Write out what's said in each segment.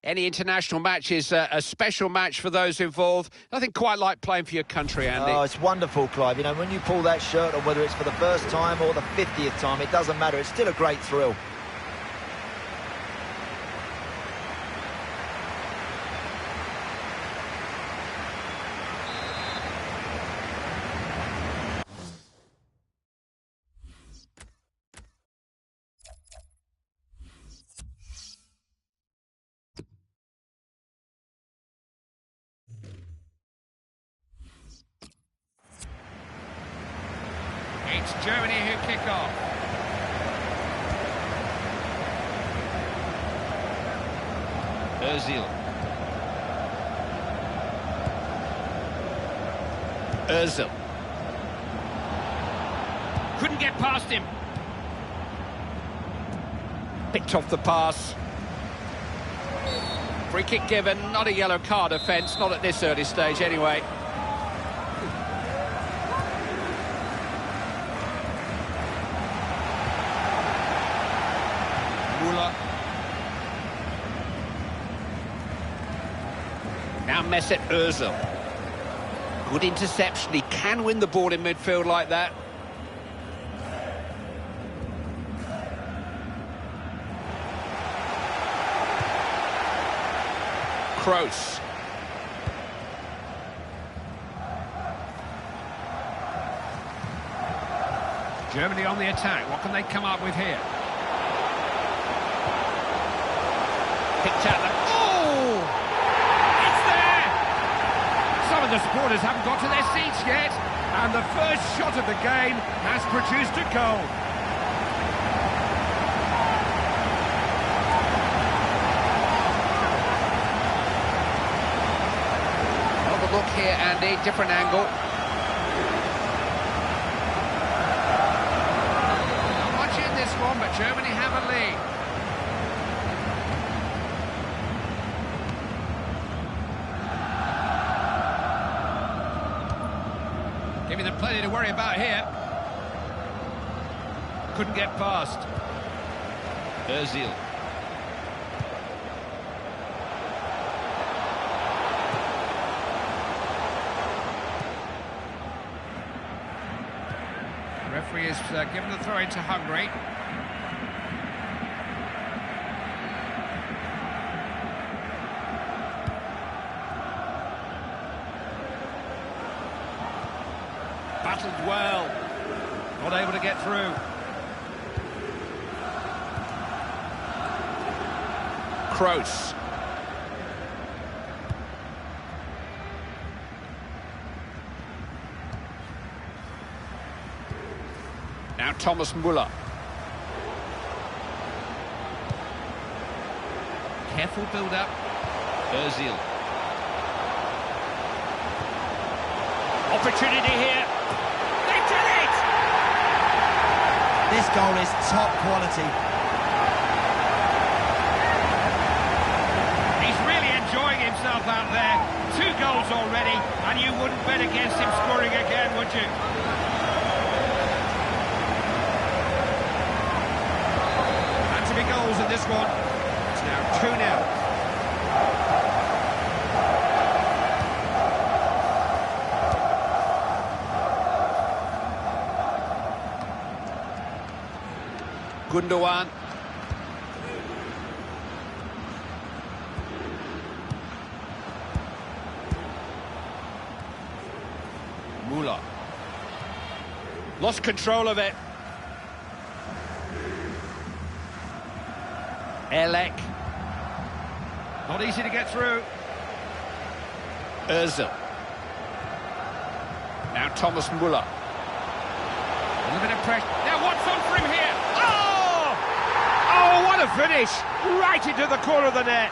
Any international match is a special match for those involved. Nothing quite like playing for your country, Andy. Oh, it's wonderful, Clive. You know, when you pull that shirt on, whether it's for the first time or the 50th time, it doesn't matter. It's still a great thrill. It's Germany who kick off. Özil. Couldn't get past him. Picked off the pass. Free kick given, not a yellow card offence, not at this early stage anyway. Now Mesut Özil. Good interception. He can win the ball in midfield like that. Kroos. Germany on the attack. What can they come up with here? Picked out the... Oh! It's there! Some of the supporters haven't got to their seats yet, and the first shot of the game has produced a goal. Another look here, Andy, different angle. Not much in this one, but Germany have a lead. Giving them plenty to worry about here. Couldn't get past. Özil. The referee has given the throw into Hungary. Battled well, not able to get through. Kroos. Now Thomas Müller. Careful build-up. Özil. Opportunity here. This goal is top quality. He's really enjoying himself out there. 2 goals already, and you wouldn't bet against him scoring again, would you? Had to be goals in this one. It's now 2-0. Gundogan. Müller. Lost control of it. Elek. Not easy to get through. Özil. Now Thomas Müller. A little bit of pressure. Now what's on for him here? Oh, what a finish! Right into the corner of the net.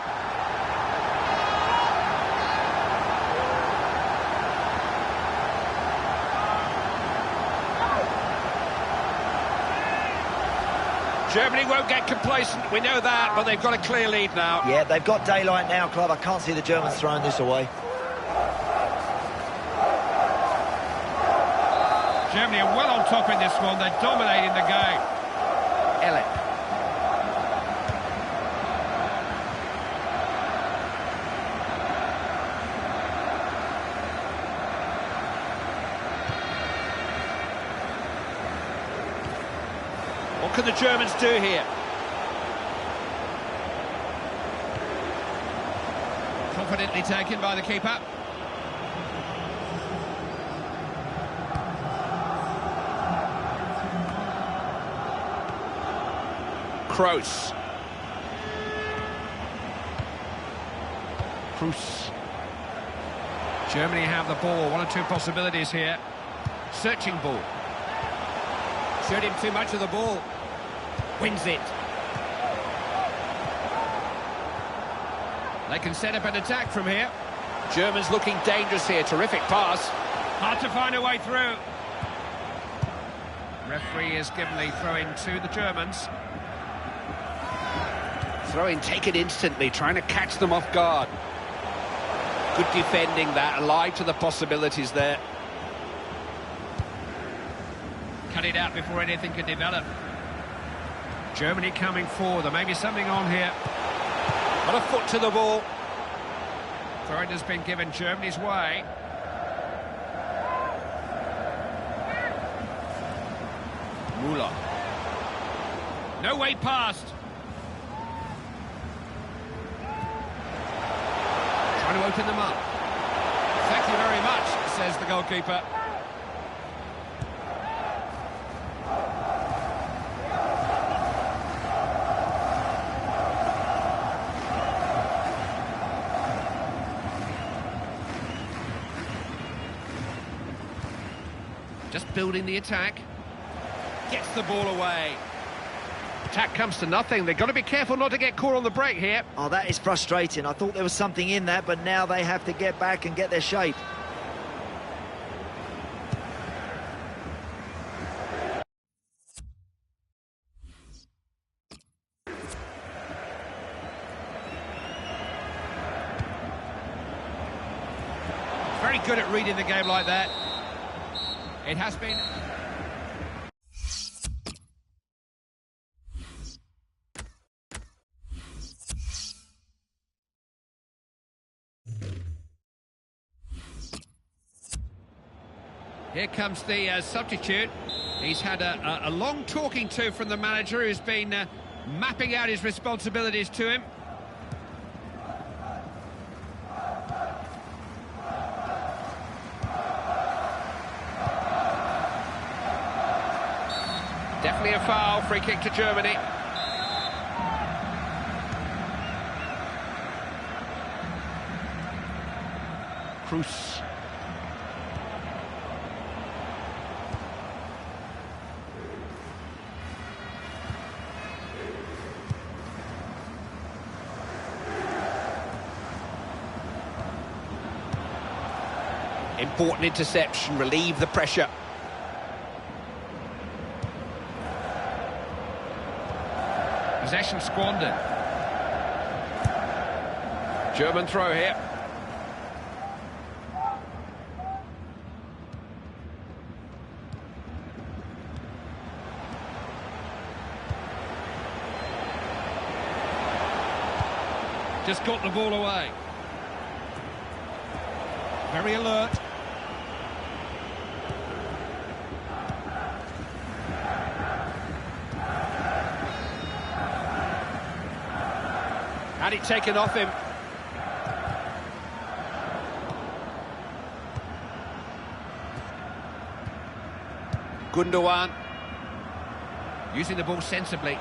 Germany won't get complacent, we know that, but they've got a clear lead now. Yeah, they've got daylight now, Clive. I can't see the Germans throwing this away. Germany are well on top in this one. They're dominating the game. Elek. the Germans do here? Confidently taken by the keeper. Kroos. Germany have the ball. One or two possibilities here. Searching ball. Showed him too much of the ball. Wins it. They can set up an attack from here. Germans looking dangerous here. Terrific pass. Hard to find a way through. Referee has given the throw-in to the Germans. Throw-in taken instantly, trying to catch them off guard. Good defending that, alive to the possibilities there. Cut it out before anything can develop. Germany coming forward, there may be something on here. Got a foot to the ball. Throw-in has been given Germany's way. Müller. No way past. Trying to open them up. Thank you very much, says the goalkeeper. Just building the attack. Gets the ball away. Attack comes to nothing. They've got to be careful not to get caught on the break here. Oh, that is frustrating. I thought there was something in that, but now they have to get back and get their shape. Very good at reading the game like that. It has been... Here comes the substitute. He's had a long talking to from the manager, who's been mapping out his responsibilities to him. Definitely a foul, free kick to Germany. Kroos. Important interception, relieve the pressure. Possession squandered. German throw here. Just got the ball away. Very alert. Had it taken off him. Gundogan. Using the ball sensibly.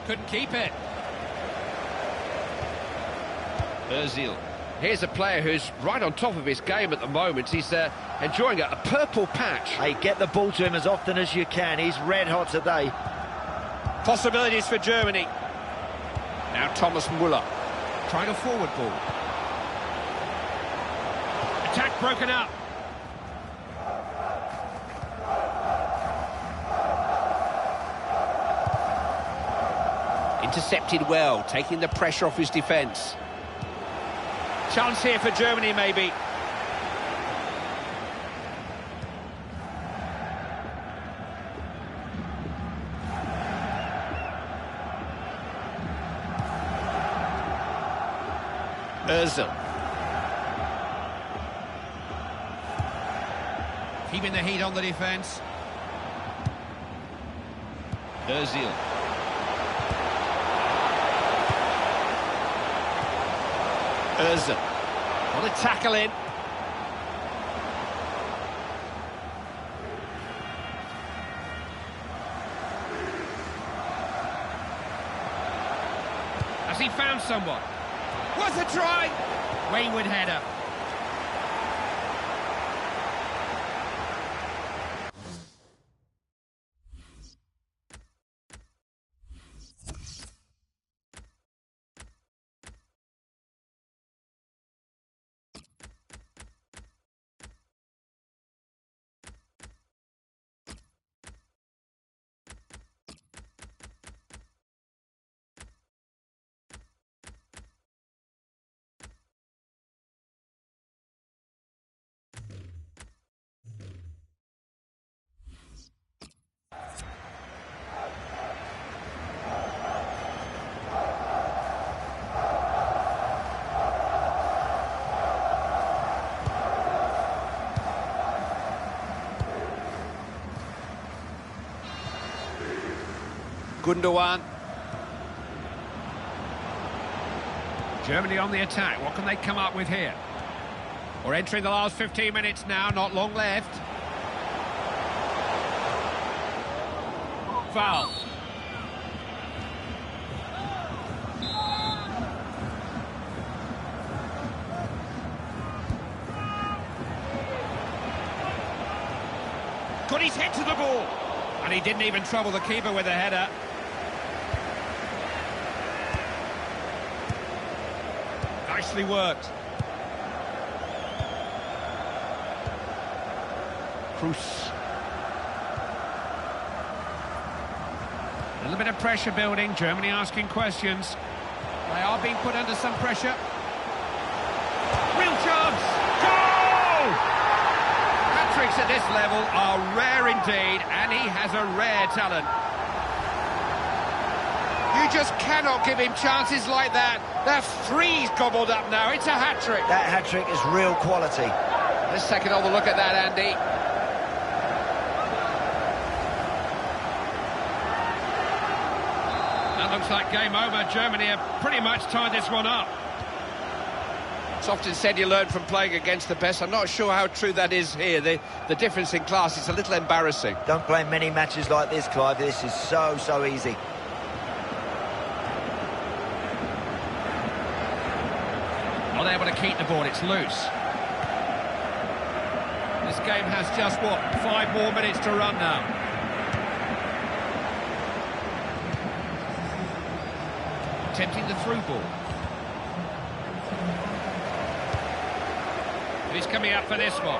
Couldn't keep it. Özil. Here's a player who's right on top of his game at the moment. He's enjoying a purple patch. Hey, get the ball to him as often as you can. He's red hot today. Possibilities for Germany. Now Thomas Müller. Trying a forward ball. Attack broken up. Intercepted well, taking the pressure off his defence. Chance here for Germany, maybe. Ozil. Keeping the heat on the defence. Ozil. Ozil. What a tackle in. Has he found someone? What's a try? Wayward header. Gundogan. Germany on the attack. What can they come up with here? We're entering the last 15 minutes now, not long left. Foul. Got his head to the ball. And he didn't even trouble the keeper with a header. Nicely worked. Cruz. A little bit of pressure building. Germany asking questions. They are being put under some pressure. Real chance. Goal! Hat-tricks at this level are rare indeed, and he has a rare talent. You just cannot give him chances like that. That three's gobbled up now. It's a hat-trick. That hat-trick is real quality. Let's take another look at that, Andy. That looks like game over. Germany have pretty much tied this one up. It's often said you learn from playing against the best. I'm not sure how true that is here. The difference in class is a little embarrassing. Don't play many matches like this, Clive. This is so easy. Not able to keep the ball, it's loose. This game has just, what, 5 more minutes to run now. Attempting the through ball. He's coming up for this one.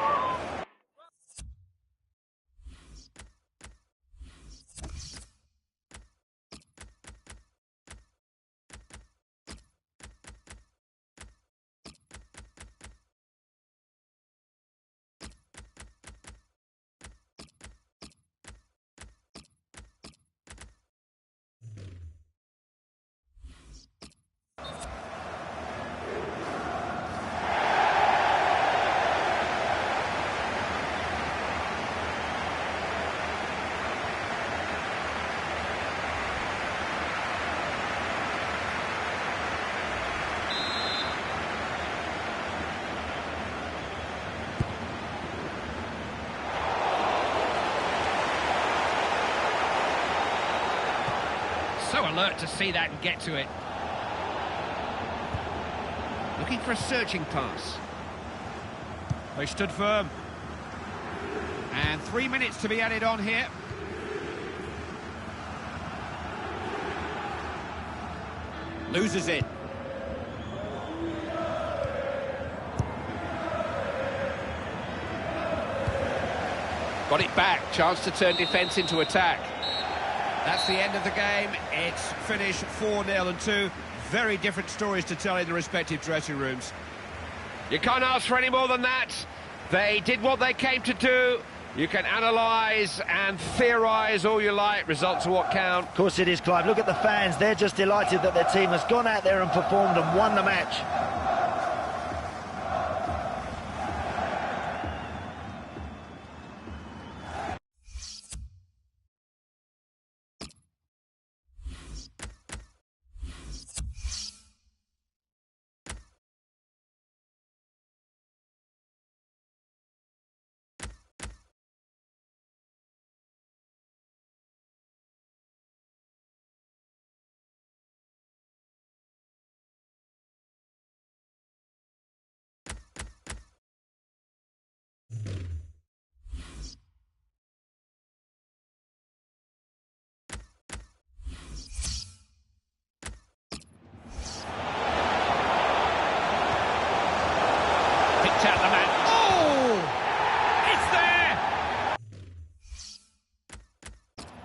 So alert to see that and get to it. Looking for a searching pass. They stood firm. And 3 minutes to be added on here. Loses it. Got it back. Chance to turn defence into attack. That's the end of the game. It's finished 4-0, and 2 very different stories to tell in the respective dressing rooms. You can't ask for any more than that. They did what they came to do. You can analyse and theorise all you like. Results are what count. Of course it is, Clive. Look at the fans. They're just delighted that their team has gone out there and performed and won the match.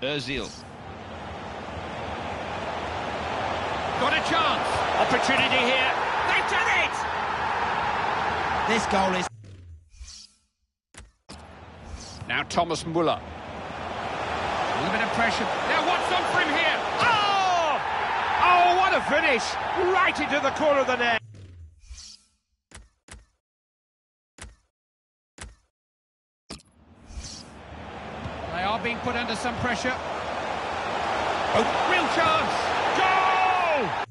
Ozil. Got a chance. Opportunity here. They've done it! This goal is... Now Thomas Muller. A little bit of pressure. Now what's on for him here? Oh! Oh, what a finish! Right into the corner of the net. They are being put under some pressure. Oh, real chance! Goal!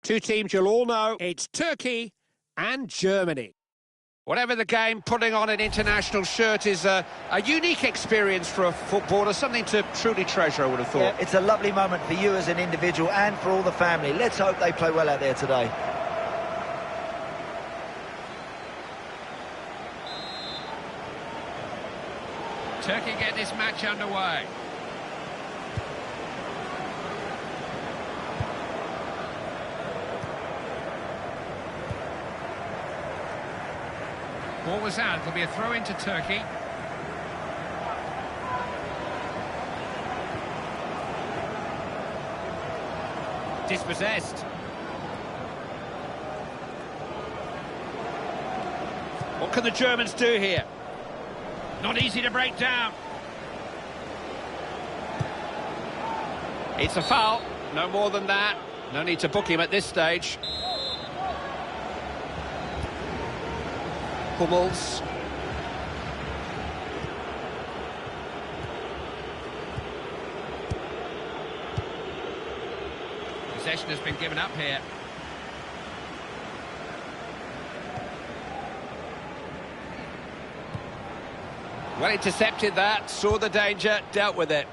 Two teams you'll all know, it's Turkey and Germany. Whatever the game, putting on an international shirt is a unique experience for a footballer, something to truly treasure, I would have thought. Yeah, it's a lovely moment for you as an individual and for all the family. Let's hope they play well out there today. Turkey get this match underway. Ball was out. It'll be a throw into Turkey. Dispossessed. What can the Germans do here? Not easy to break down. It's a foul. No more than that. No need to book him at this stage. Hummels. Possession has been given up here. Well intercepted that, saw the danger, dealt with it.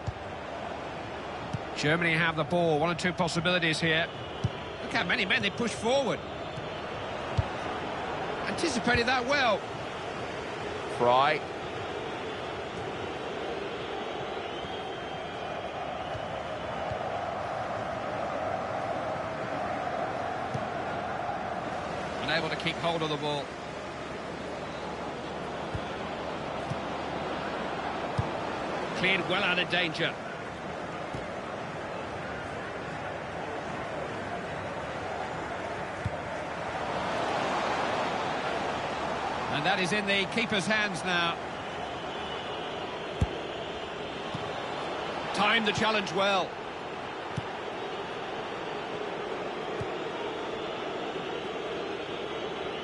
Germany have the ball, one or two possibilities here. Look how many men they push forward. Anticipated that well. Fry. Unable to keep hold of the ball. Cleared well out of danger. And that is in the keeper's hands now. Timed the challenge well.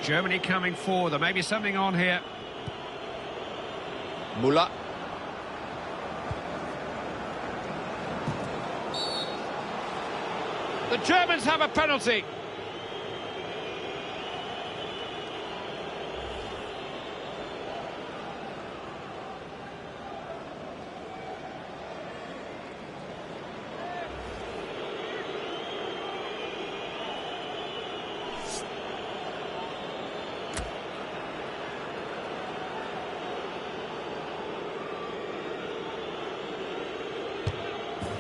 Germany coming forward. There may be something on here. Müller. The Germans have a penalty.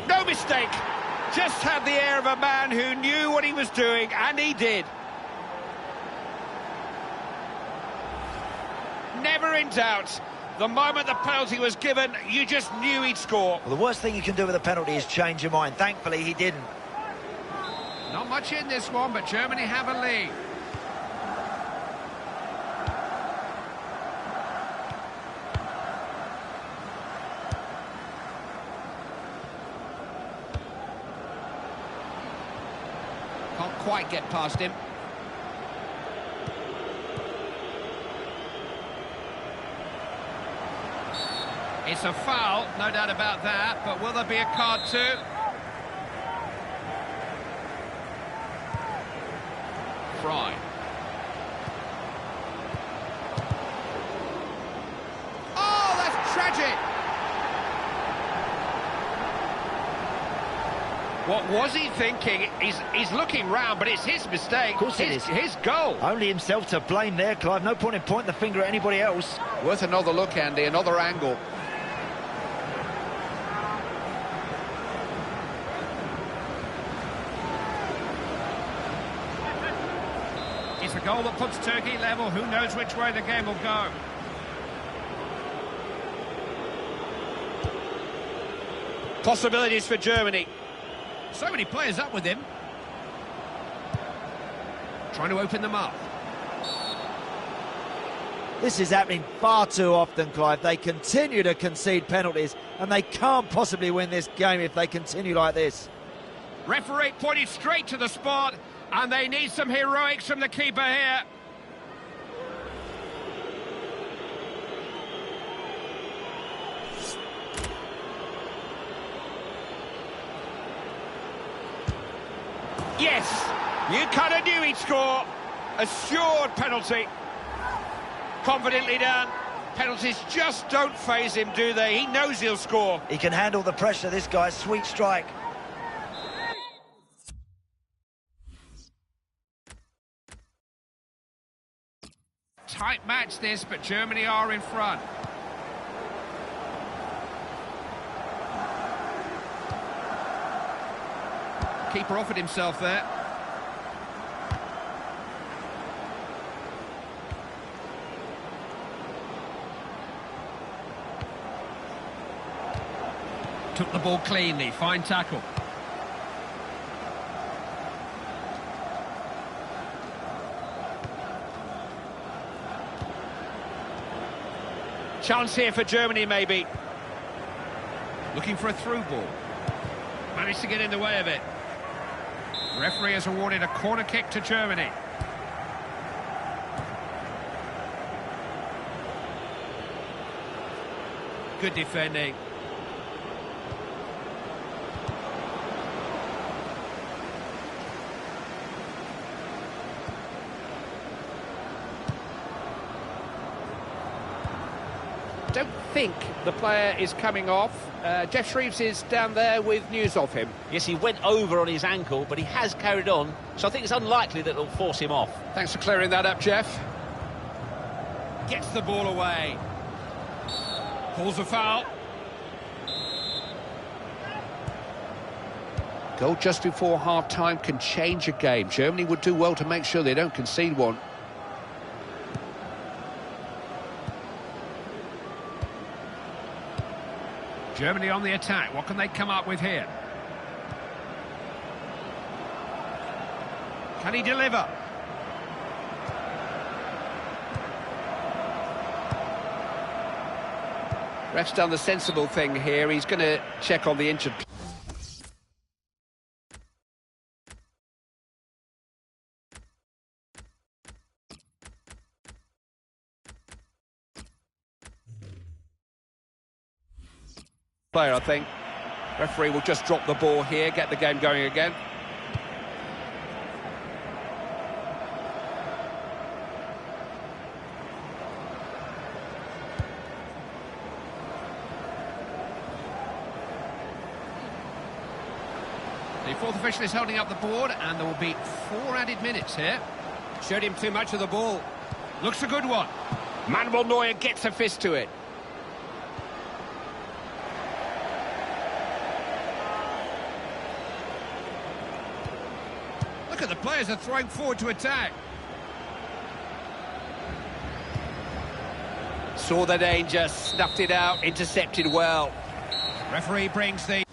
No mistake. Just had the air of a man who knew what he was doing, and he did. Never in doubt. The moment the penalty was given, you just knew he'd score. Well, the worst thing you can do with a penalty is change your mind. Thankfully, he didn't. Not much in this one, but Germany have a lead. Can't quite get past him. It's a foul, no doubt about that, but will there be a card too? Fry. Oh, that's tragic! What was he thinking? He's looking round, but it's his mistake. Of course it is. His goal. Only himself to blame there, Clive. No point in pointing the finger at anybody else. Worth another look, Andy, another angle. It's a goal that puts Turkey level. Who knows which way the game will go? Possibilities for Germany. So many players up with him. Trying to open them up. This is happening far too often, Clive. They continue to concede penalties, and they can't possibly win this game if they continue like this. Referee pointed straight to the spot, and they need some heroics from the keeper here. Yes! You kind of knew he'd score. Assured penalty. Confidently done. Penalties just don't faze him, do they? He knows he'll score. He can handle the pressure, this guy. Sweet strike. Tight match this, but Germany are in front. Keeper offered himself there. Took the ball cleanly, fine tackle. Chance here for Germany, maybe. Looking for a through ball. Managed to get in the way of it. Referee has awarded a corner kick to Germany. Good defending. Don't think the player is coming off. Jeff Shreves is down there with news of him. Yes, he went over on his ankle, but he has carried on, so I think it's unlikely that it'll force him off. Thanks for clearing that up, Jeff. Gets the ball away. Calls a foul. Goal just before half-time can change a game. Germany would do well to make sure they don't concede one. Germany on the attack. What can they come up with here? Can he deliver? Ref's done the sensible thing here. He's going to check on the injured player, I think. Referee will just drop the ball here, get the game going again. The fourth official is holding up the board, and there will be 4 added minutes here. Showed him too much of the ball. Looks a good one. Manuel Neuer gets a fist to it. Look at the players are throwing forward to attack. Saw the danger, snuffed it out, intercepted well. Referee brings the...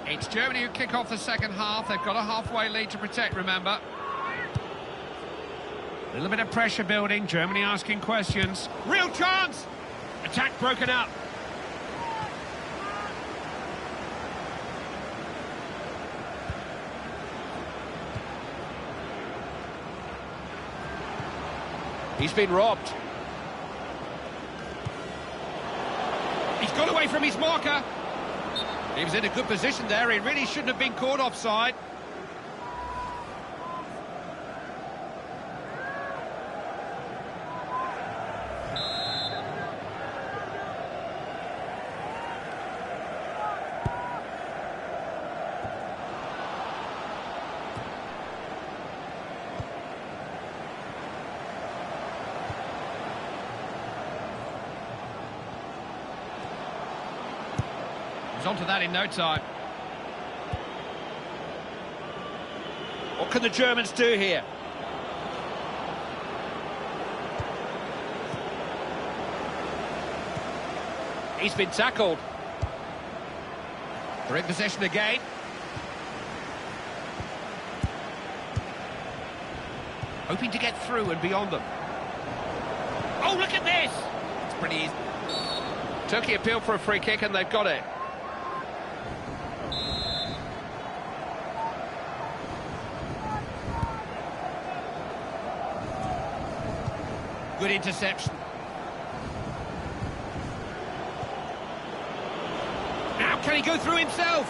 It's Germany who kick off the second half. They've got a halfway lead to protect, remember. A little bit of pressure building. Germany asking questions. Real chance! Attack broken up. He's been robbed. He's got away from his marker. He was in a good position there. He really shouldn't have been caught offside. Onto that in no time. What can the Germans do here? He's been tackled. They're in possession again. Hoping to get through and beyond them. Oh, look at this! It's pretty easy. Turkey appealed for a free kick and they've got it. Good interception. Now can Can he go through himself?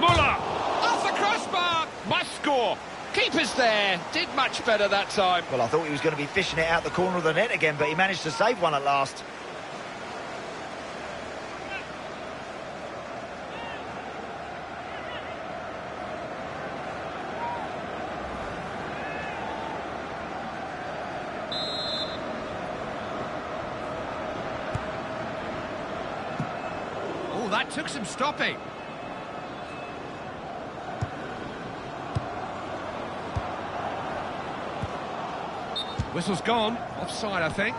Muller! Off the crossbar! Must score! Keeper's there. Did much better that time. Well, I thought he was going to be fishing it out the corner of the net again, but he managed to save one at last. Oh, that took some stopping. Whistle's gone. Offside, I think.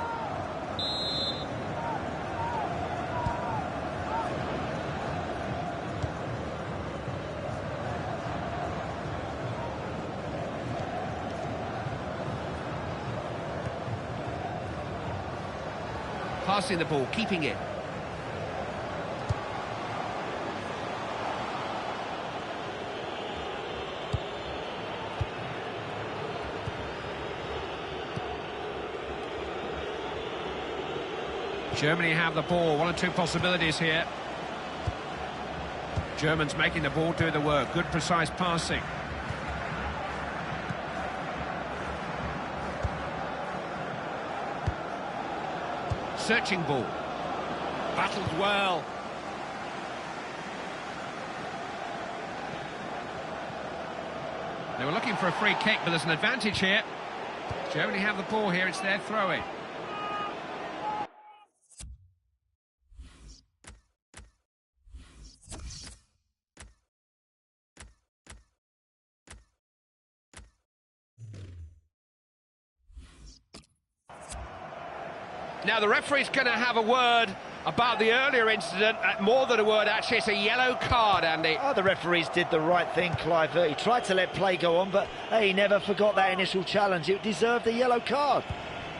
Passing the ball, keeping it. Germany have the ball. One or two possibilities here. Germans making the ball do the work. Good, precise passing. Searching ball. Battled well. They were looking for a free kick, but there's an advantage here. Germany have the ball here. It's their throw-in. Now, the referee's going to have a word about the earlier incident. More than a word, actually. It's a yellow card, Andy. Oh, the referees did the right thing, Clive. He tried to let play go on, but he never forgot that initial challenge. It deserved a yellow card.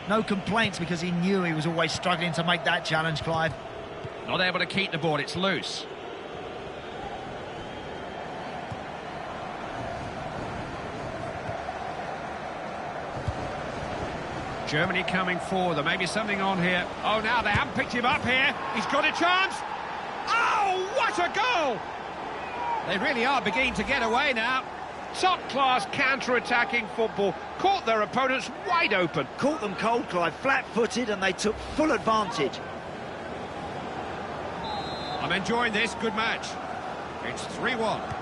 No complaints because he knew he was always struggling to make that challenge, Clive. Not able to keep the ball. It's loose. Germany coming forward. There may be something on here. Oh, now they haven't picked him up here. He's got a chance. Oh, what a goal! They really are beginning to get away now. Top-class counter-attacking football. Caught their opponents wide open. Caught them cold, Clive, flat-footed, and they took full advantage. I'm enjoying this. Good match. It's 3-1.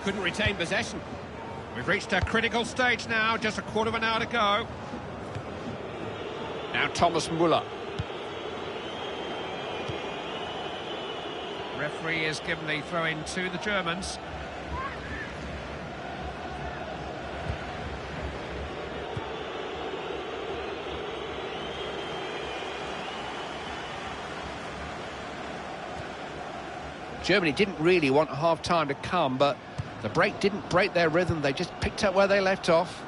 Couldn't retain possession. We've reached a critical stage now, just a quarter of an hour to go. Now Thomas Muller. Referee has given the throw-in to the Germans. Germany didn't really want half-time to come, but the break didn't break their rhythm. They just picked up where they left off.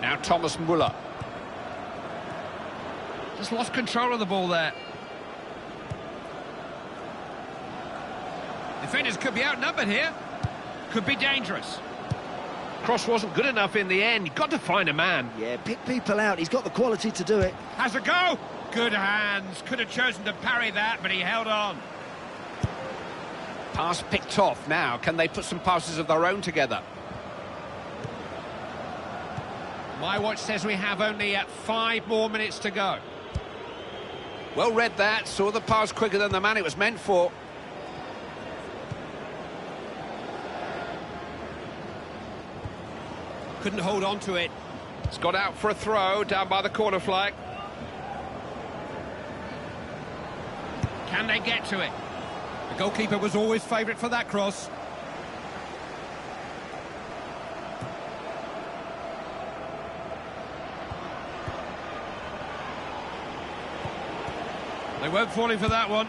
Now Thomas Muller. Just lost control of the ball there. Defenders could be outnumbered here. Could be dangerous. Cross wasn't good enough in the end. You've got to find a man. Yeah, pick people out. He's got the quality to do it. Has a go. Good hands. Could have chosen to parry that, but he held on. Pass picked off now. Can they put some passes of their own together? My watch says we have only 5 more minutes to go. Well read that. Saw the pass quicker than the man it was meant for. Couldn't hold on to it. It's got out for a throw down by the corner flag. Can they get to it? The goalkeeper was always favourite for that cross. They weren't falling for that one.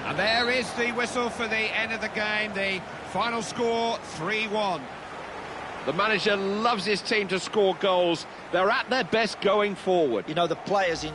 And there is the whistle for the end of the game. The final score, 3-1. The manager loves his team to score goals. They're at their best going forward. You know, the players in...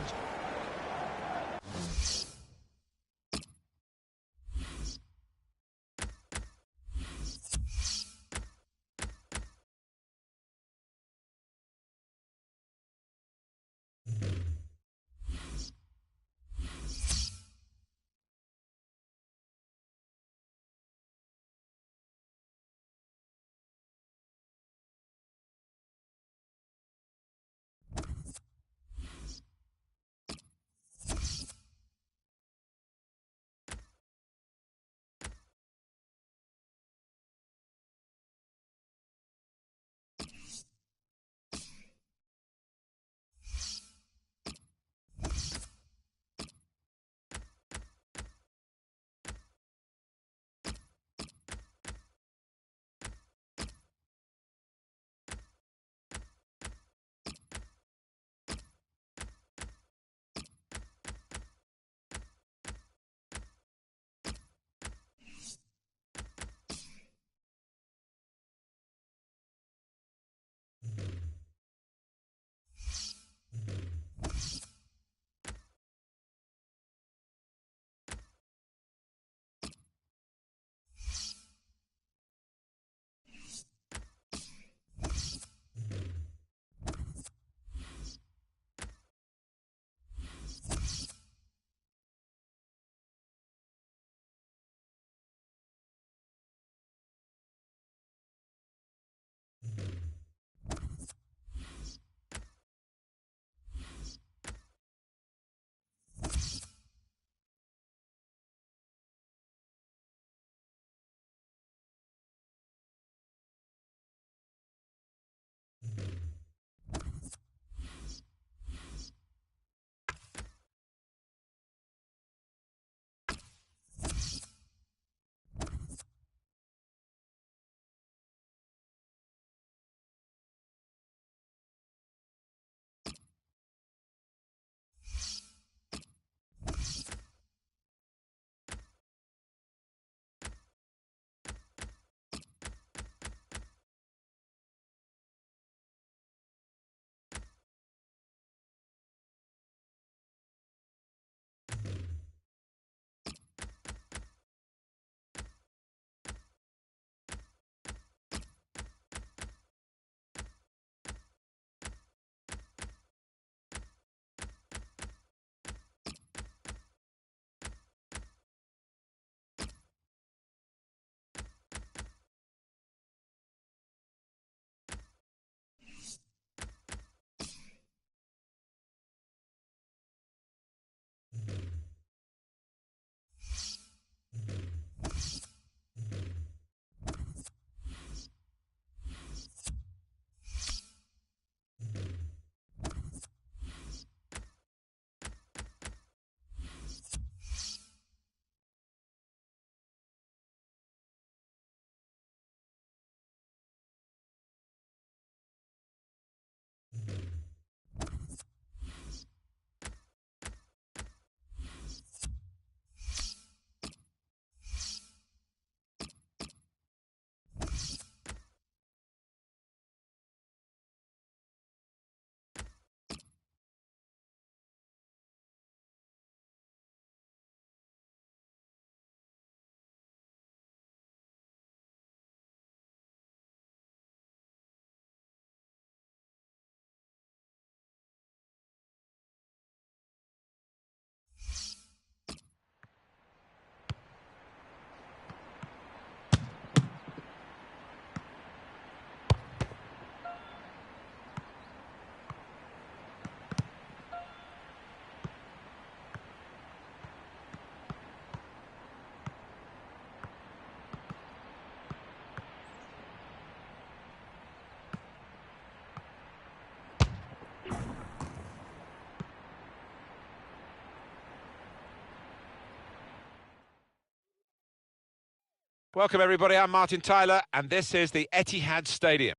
Welcome, everybody. I'm Martin Tyler, and this is the Etihad Stadium.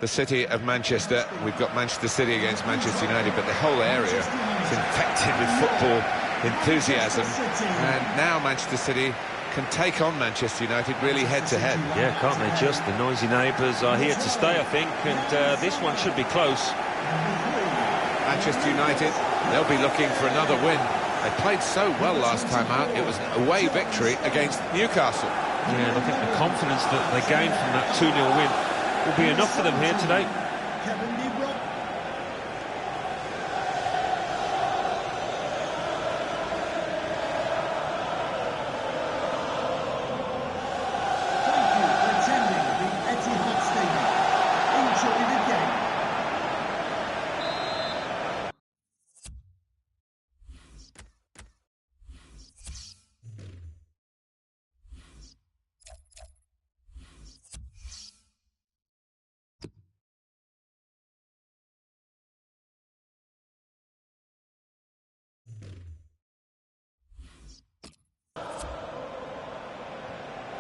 The city of Manchester. We've got Manchester City against Manchester United, but the whole area is infected with football enthusiasm, and now Manchester City can take on Manchester United really head-to-head. Yeah, can't they just? The noisy neighbours are here to stay, I think, and this one should be close. Manchester United, they'll be looking for another win. They played so well last time out. It was an away victory against Newcastle. Yeah, and I think the confidence that they gained from that 2-0 win will be enough for them here today.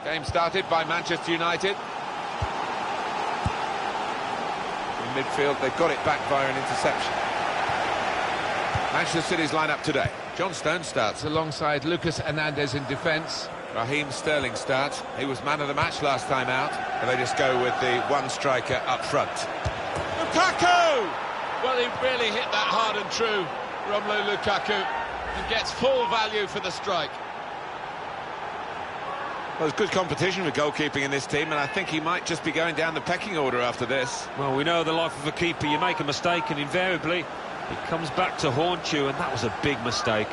Game started by Manchester United. In midfield, they've got it back via an interception. Manchester City's lineup today. John Stones starts alongside Lucas Hernandez in defence. Raheem Sterling starts. He was man of the match last time out. And they just go with the one striker up front. Lukaku! Well, he really hit that hard and true, Romelu Lukaku, and gets full value for the strike. Well, there's good competition for goalkeeping in this team, and I think he might just be going down the pecking order after this. Well, we know the life of a keeper. You make a mistake and invariably it comes back to haunt you, and that was a big mistake.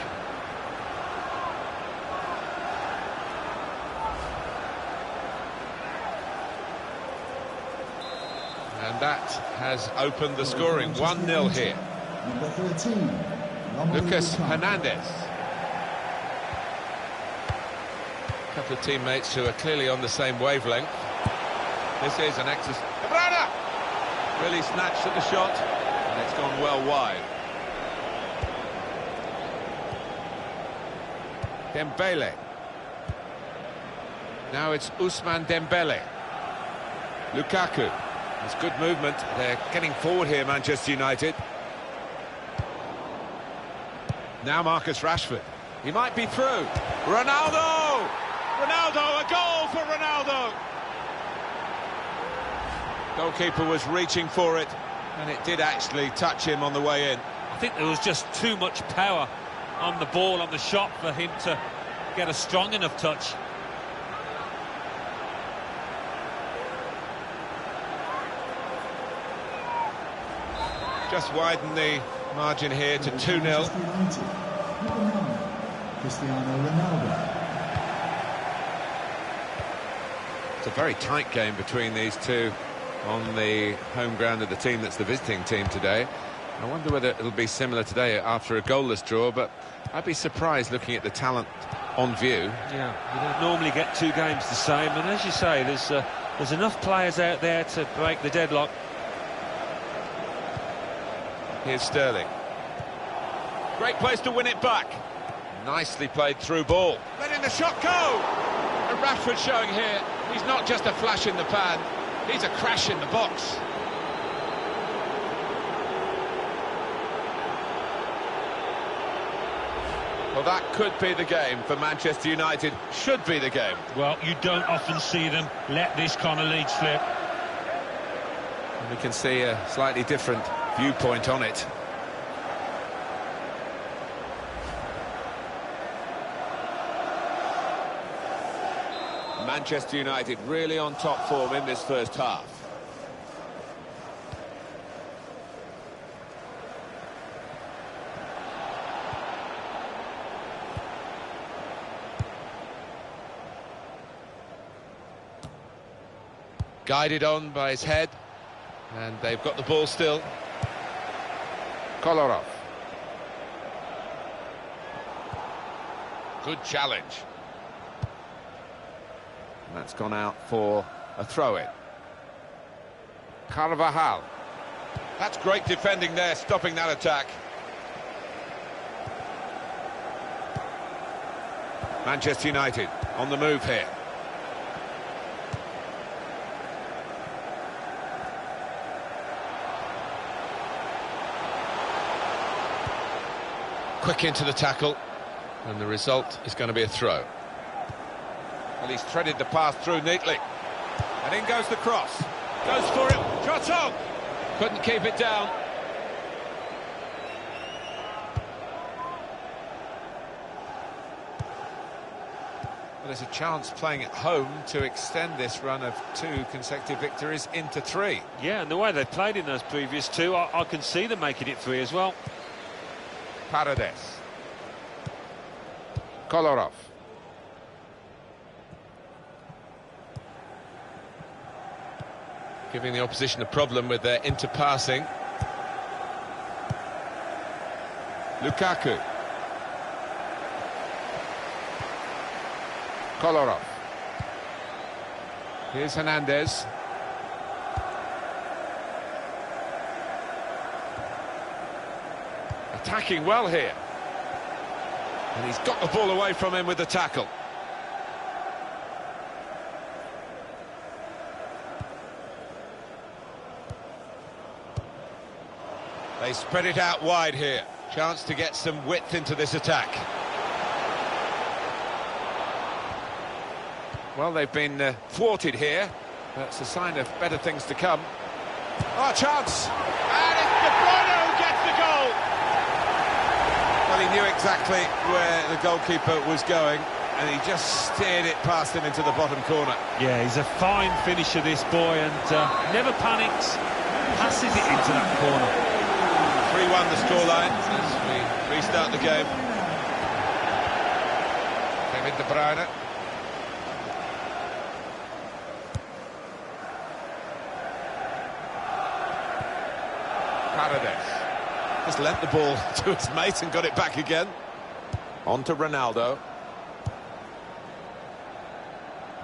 And that has opened the scoring. 1-0 here. Number 13, Lucas Hernandez. A couple of teammates who are clearly on the same wavelength. This is an exercise. Cabrera! Really snatched at the shot, and it's gone well wide. Dembele. Now it's Ousmane Dembele. Lukaku. It's good movement. They're getting forward here, Manchester United. Now Marcus Rashford. He might be through. Ronaldo! Ronaldo, a goal for Ronaldo! Goalkeeper was reaching for it, and it did actually touch him on the way in. I think there was just too much power on the ball, on the shot, for him to get a strong enough touch. Just widen the margin here to 2-0. Cristiano Ronaldo. It's a very tight game between these two on the home ground of the team that's the visiting team today. I wonder whether it'll be similar today after a goalless draw, but I'd be surprised looking at the talent on view. Yeah, you don't normally get two games the same, and as you say, there's enough players out there to break the deadlock. Here's Sterling. Great place to win it back. Nicely played through ball. Letting the shot go! And Rashford showing here, he's not just a flash in the pan, he's a crash in the box. Well, that could be the game for Manchester United. Should be the game. Well, you don't often see them let this kind of lead slip. And we can see a slightly different viewpoint on it. Manchester United really on top form in this first half. Guided on by his head, and they've got the ball still. Kolarov. Good challenge. And that's gone out for a throw-in. Carvajal. That's great defending there, stopping that attack. Manchester United on the move here. Quick into the tackle. And the result is going to be a throw. Well, he's threaded the pass through neatly. And in goes the cross. Goes for it. Shot on. Couldn't keep it down. Well, there's a chance playing at home to extend this run of 2 consecutive victories into 3. Yeah, and the way they played in those previous 2, I can see them making it 3 as well. Paredes. Kolarov. Giving the opposition a problem with their interpassing. Lukaku. Kolarov. Here's Hernandez. Attacking well here. And he's got the ball away from him with the tackle. They spread it out wide here. Chance to get some width into this attack. Well, they've been thwarted here. That's a sign of better things to come. Oh, chance! And it's De Bruyne who gets the goal! Well, he knew exactly where the goalkeeper was going, and he just steered it past him into the bottom corner. Yeah, he's a fine finisher, this boy, and never panics. Passes it into that corner. 3-1 the scoreline as we restart the game. Kevin De Bruyne. Paredes. Just lent the ball to his mate and got it back again. On to Ronaldo.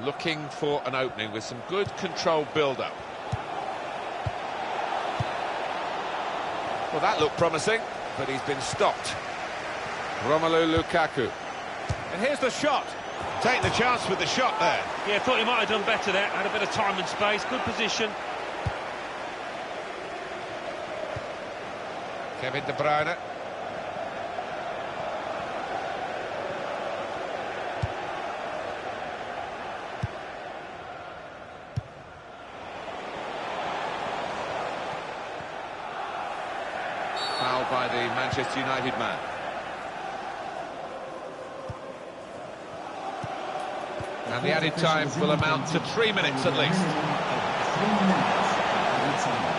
Looking for an opening with some good controlled build-up. Well, that looked promising, but he's been stopped. Romelu Lukaku. And here's the shot. Taking the chance with the shot there. Yeah, thought he might have done better there. Had a bit of time and space. Good position. Kevin De Bruyne. Foul by the Manchester United man. And the added time will amount to 3 minutes at least. 3 minutes added time.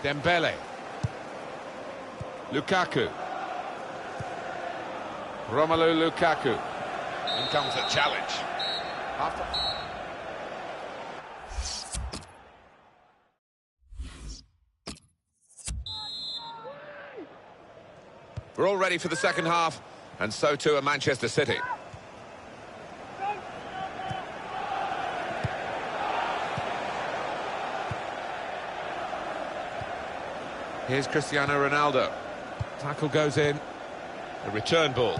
Dembele. Lukaku. Romelu Lukaku. In comes the challenge. We're all ready for the second half, and so too are Manchester City. Here's Cristiano Ronaldo. Tackle goes in. A return ball.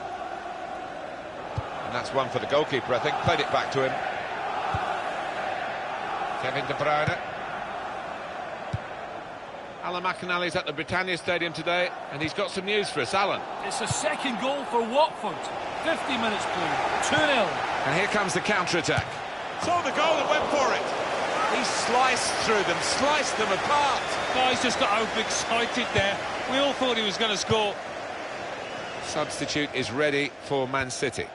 And that's one for the goalkeeper, I think. Played it back to him. Kevin De Bruyne. Alan McInally's at the Britannia Stadium today, and he's got some news for us. Alan. It's a second goal for Watford. 50 minutes played. 2-0. And here comes the counter-attack. Saw the goal and went for it. He sliced through them, sliced them apart. Oh, he's just got overexcited there. We all thought he was going to score. Substitute is ready for Man City.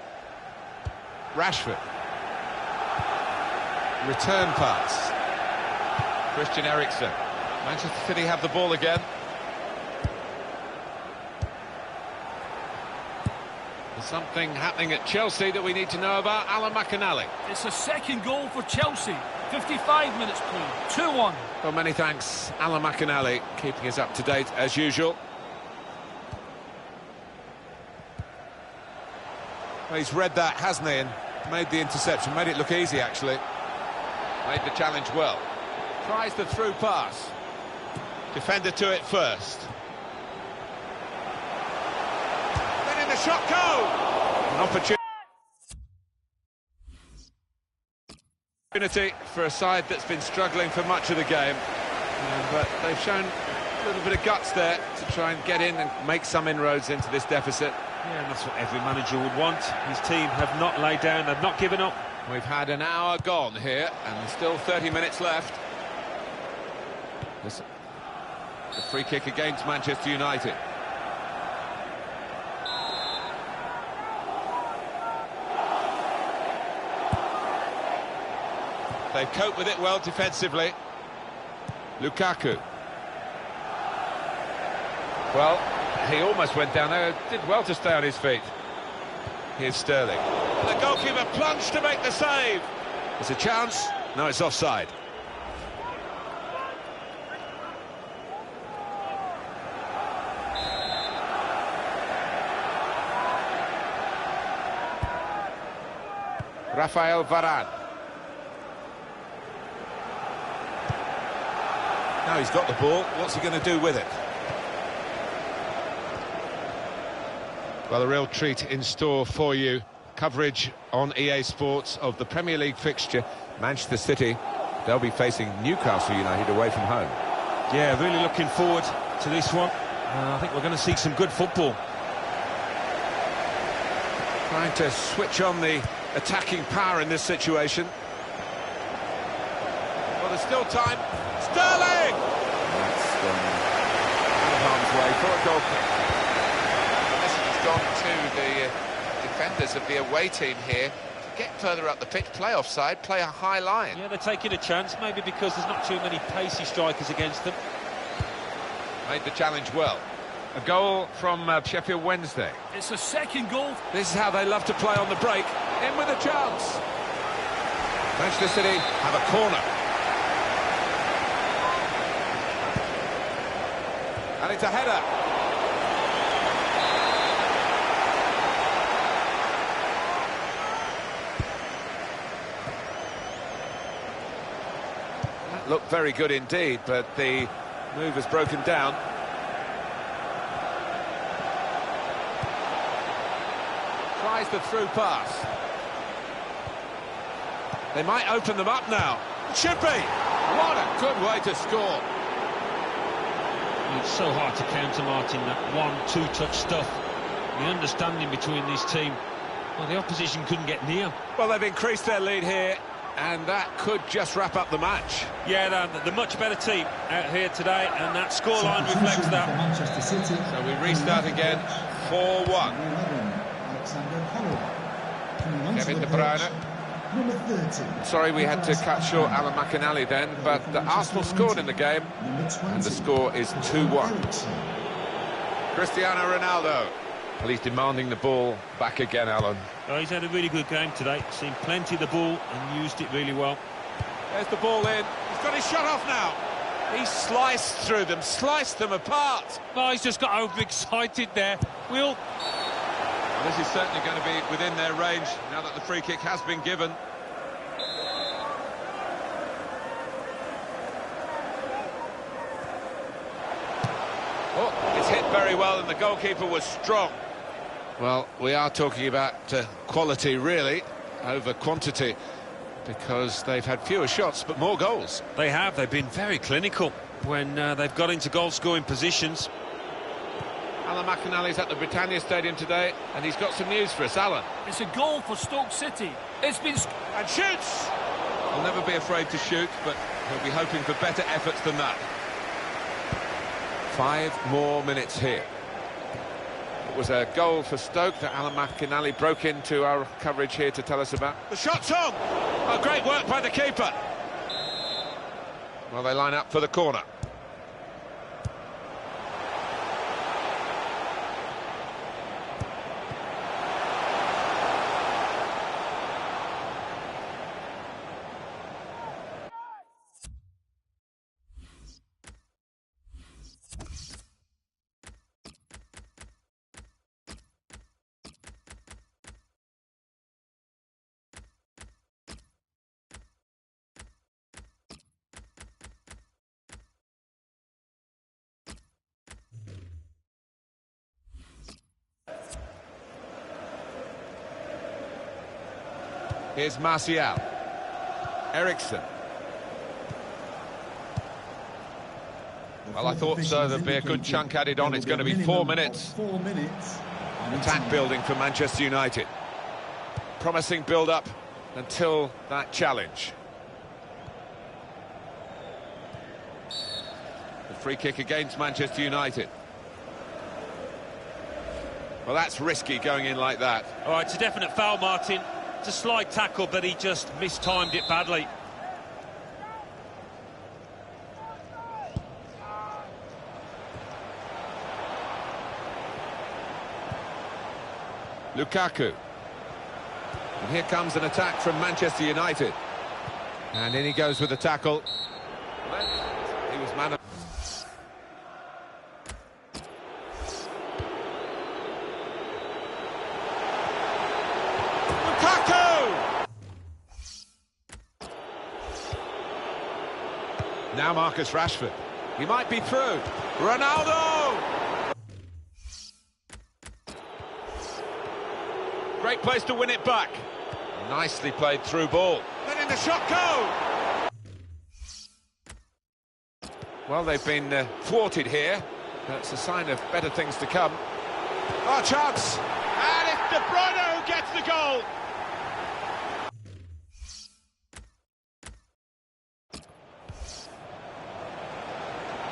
Rashford. Return pass. Christian Eriksen. Manchester City have the ball again. There's something happening at Chelsea that we need to know about. Alan McInally. It's a second goal for Chelsea. 55 minutes played. 2-1. Well, many thanks, Alan McInally, keeping us up to date as usual. Well, he's read that, hasn't he, and made the interception, made it look easy, actually. Made the challenge well. Tries the through pass. Defender to it first. Then in the shot go! An opportunity for a side that's been struggling for much of the game. But they've shown a little bit of guts there to try and get in and make some inroads into this deficit. Yeah, and that's what every manager would want. His team have not laid down, they've not given up. We've had an hour gone here, and still 30 minutes left. Listen, the free kick against Manchester United. They've coped with it well defensively. Lukaku. Well, he almost went down there, did well to stay on his feet. Here's Sterling. The goalkeeper plunged to make the save. It's a chance. No, it's offside. Rafael Varane. Now he's got the ball. What's he going to do with it? Well, a real treat in store for you. Coverage on EA Sports of the Premier League fixture. Manchester City, they'll be facing Newcastle United away from home. Yeah, really looking forward to this one. I think we're going to see some good football. Trying to switch on the attacking power in this situation. Well, there's still time. Sterling! That's out of harm's way for a goal kick. Has gone to the defenders of the away team here to get further up the pitch, play offside, play a high line. Yeah, they're taking a chance, maybe because there's not too many pacey strikers against them. Made the challenge well. A goal from Sheffield Wednesday. It's a second goal. This is how they love to play on the break. In with a chance. Manchester City have a corner. And it's a header. Looked very good indeed, but the move has broken down. Tries the through pass. They might open them up now. It should be. What a good way to score. It's so hard to counter, Martin, that 1-2 touch stuff. The understanding between this team. Well, the opposition couldn't get near. Well, they've increased their lead here, and that could just wrap up the match. Yeah, the much better team out here today, and that scoreline reflects that. So we restart again, 4-1. Kevin De Bruyne. Sorry we had to cut short Alan McInally then, but Arsenal scored in the game, and the score is 2-1. Cristiano Ronaldo. Well, he's demanding the ball back again, Alan. Oh, he's had a really good game today. Seen plenty of the ball and used it really well. There's the ball in. He's got his shot off now. He sliced through them, sliced them apart. Oh, he's just got overexcited there. Well, this is certainly going to be within their range now that the free kick has been given. Oh, it's hit very well and the goalkeeper was strong. Well, we are talking about quality, really, over quantity, because they've had fewer shots but more goals. They have. They've been very clinical when they've got into goal-scoring positions. Alan McInally's at the Britannia Stadium today, and he's got some news for us. Alan. It's a goal for Stoke City. It's been... And shoots! He'll never be afraid to shoot, but he'll be hoping for better efforts than that. 5 more minutes here. It was a goal for Stoke that Alan McInally broke into our coverage here to tell us about. The shot's on! Oh, great work by the keeper. Well, they line up for the corner. Here's Martial. Eriksson. Well, I thought so. There'd be a good chunk added on. It's going to be 4 minutes. 4 minutes. Attack building for Manchester United. Promising build-up until that challenge. The free kick against Manchester United. Well, that's risky going in like that. All right, it's a definite foul, Martin. It's a slide tackle, but he just mistimed it badly. Lukaku. And here comes an attack from Manchester United. And in he goes with the tackle. He was man of... Lukaku! Now Marcus Rashford. He might be through. Ronaldo! Great place to win it back. Nicely played through ball. Letting the shot go! Well, they've been thwarted here. That's a sign of better things to come. Oh, chance! And it's De Bruyne who gets the goal!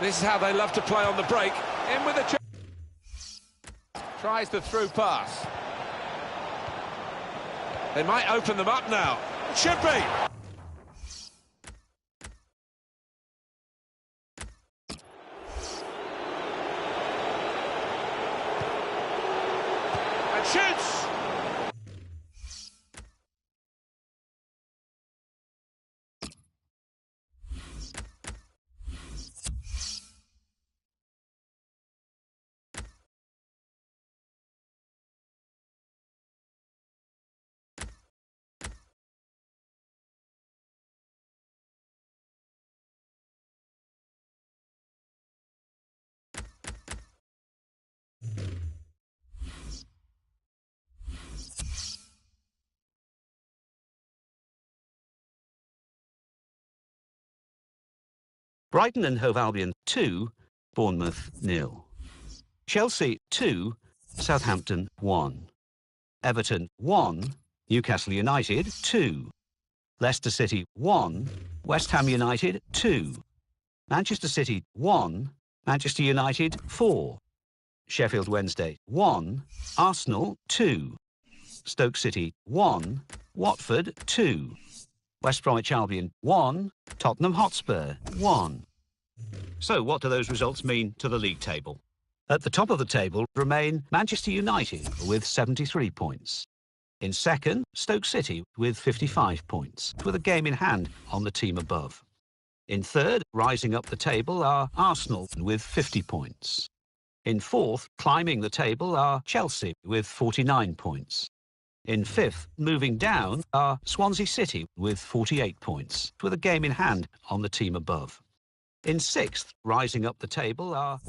This is how they love to play on the break. In with the chance. Tries the through pass. They might open them up now. It should be. And shoots! Brighton and Hove Albion 2, Bournemouth 0. Chelsea 2, Southampton 1. Everton 1, Newcastle United 2. Leicester City 1, West Ham United 2. Manchester City 1, Manchester United 4. Sheffield Wednesday 1, Arsenal 2. Stoke City 1, Watford 2. West Bromwich Albion 1, Tottenham Hotspur 1. So what do those results mean to the league table? At the top of the table remain Manchester United with 73 points. In second, Stoke City with 55 points, with a game in hand on the team above. In third, rising up the table, are Arsenal with 50 points. In fourth, climbing the table, are Chelsea with 49 points. In fifth, moving down, are Swansea City with 48 points, with a game in hand on the team above. In sixth, rising up the table, are...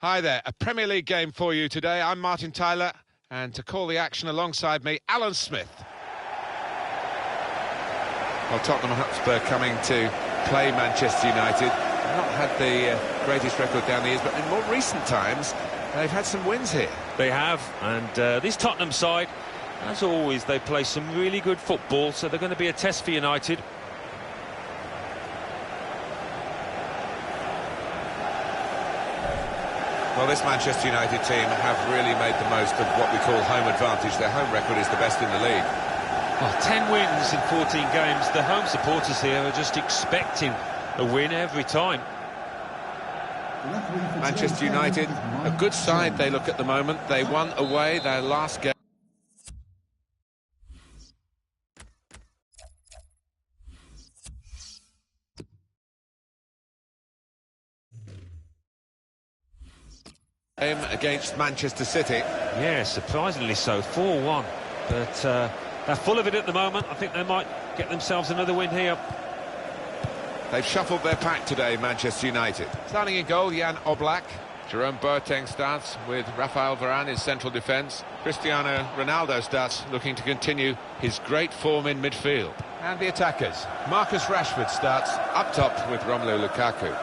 Hi there, a Premier League game for you today. I'm Martin Tyler, and to call the action alongside me, Alan Smith. Well, Tottenham Hotspur coming to play Manchester United. They've not had the greatest record down the years, but in more recent times, they've had some wins here. They have, and this Tottenham side, as always, they play some really good football, so they're going to be a test for United. Well, this Manchester United team have really made the most of what we call home advantage. Their home record is the best in the league. Well, 10 wins in 14 games. The home supporters here are just expecting a win every time. Manchester United, a good side they look at the moment. They won away their last game. Against Manchester City. Yeah, surprisingly so, 4-1. But they're full of it at the moment. I think they might get themselves another win here. They've shuffled their pack today, Manchester United. Starting in goal, Jan Oblak. Jerome Boateng starts with Rafael Varane in central defence. Cristiano Ronaldo starts looking to continue his great form in midfield. And the attackers. Marcus Rashford starts up top with Romelu Lukaku.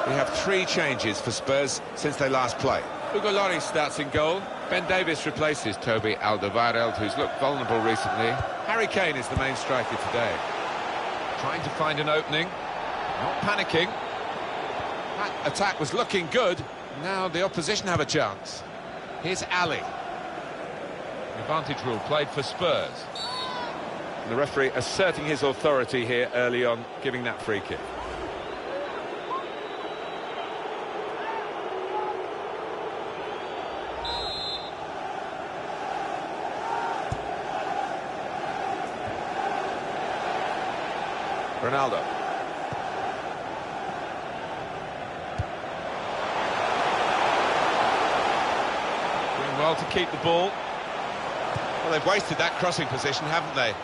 We have 3 changes for Spurs since they last played. Hugo Lloris starts in goal. Ben Davies replaces Toby Alderweireld, who's looked vulnerable recently. Harry Kane is the main striker today. Trying to find an opening, not panicking. That attack was looking good. Now the opposition have a chance. Here's Ali. Advantage rule played for Spurs. And the referee asserting his authority here early on, giving that free kick. Ronaldo. Doing well to keep the ball. Well, they've wasted that crossing position, haven't they?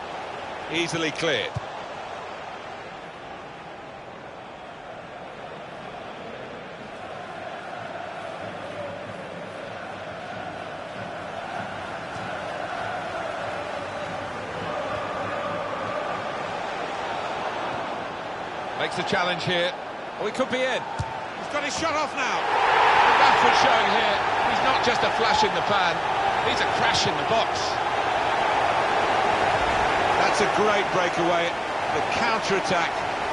Easily cleared. Makes a challenge here. Oh, he could be in. He's got his shot off now. Rashford showing here. He's not just a flash in the pan. He's a crash in the box. That's a great breakaway. The counter-attack,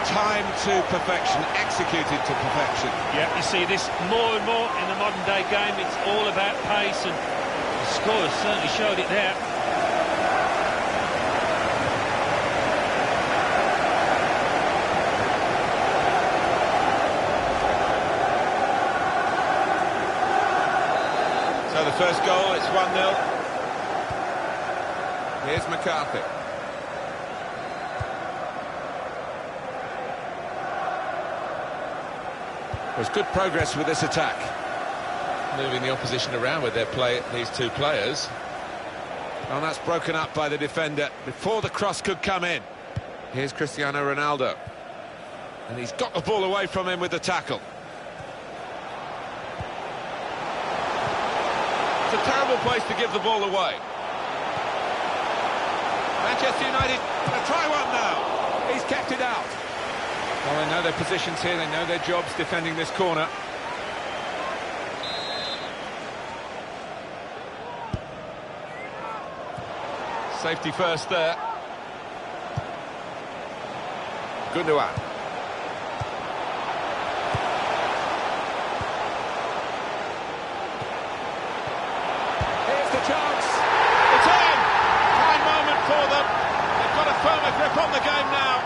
timed to perfection, executed to perfection. Yeah, you see this more and more in the modern-day game. It's all about pace, and the score certainly showed it there. So the first goal, it's 1-0. Here's McCarthy. There's good progress with this attack. Moving the opposition around with these 2 players. And that's broken up by the defender before the cross could come in. Here's Cristiano Ronaldo. And he's got the ball away from him with the tackle. It's a terrible place to give the ball away. Manchester United going to try one now. He's kept it out. Well, they know their positions here, they know their jobs defending this corner. Safety first there. Gundogan. Chance. It's in. Fine moment for them. They've got a firmer grip on the game now.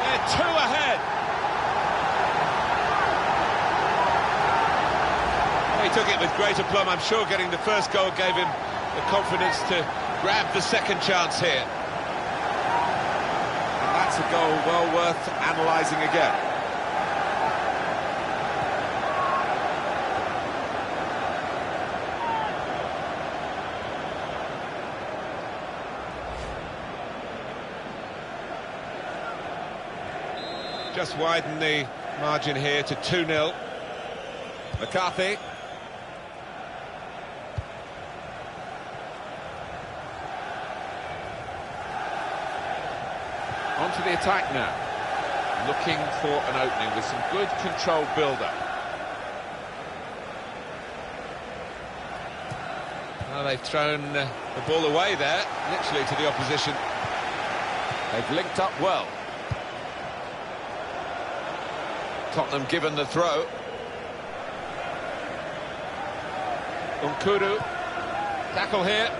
They're 2 ahead. He took it with great aplomb. I'm sure getting the first goal gave him the confidence to grab the second chance here. And that's a goal well worth analysing again. Just widen the margin here to 2-0. McCarthy. On to the attack now. Looking for an opening with some good controlled build-up. Well, they've thrown the ball away there, literally to the opposition. They've linked up well. Tottenham given the throw. Unkuru. Tackle here.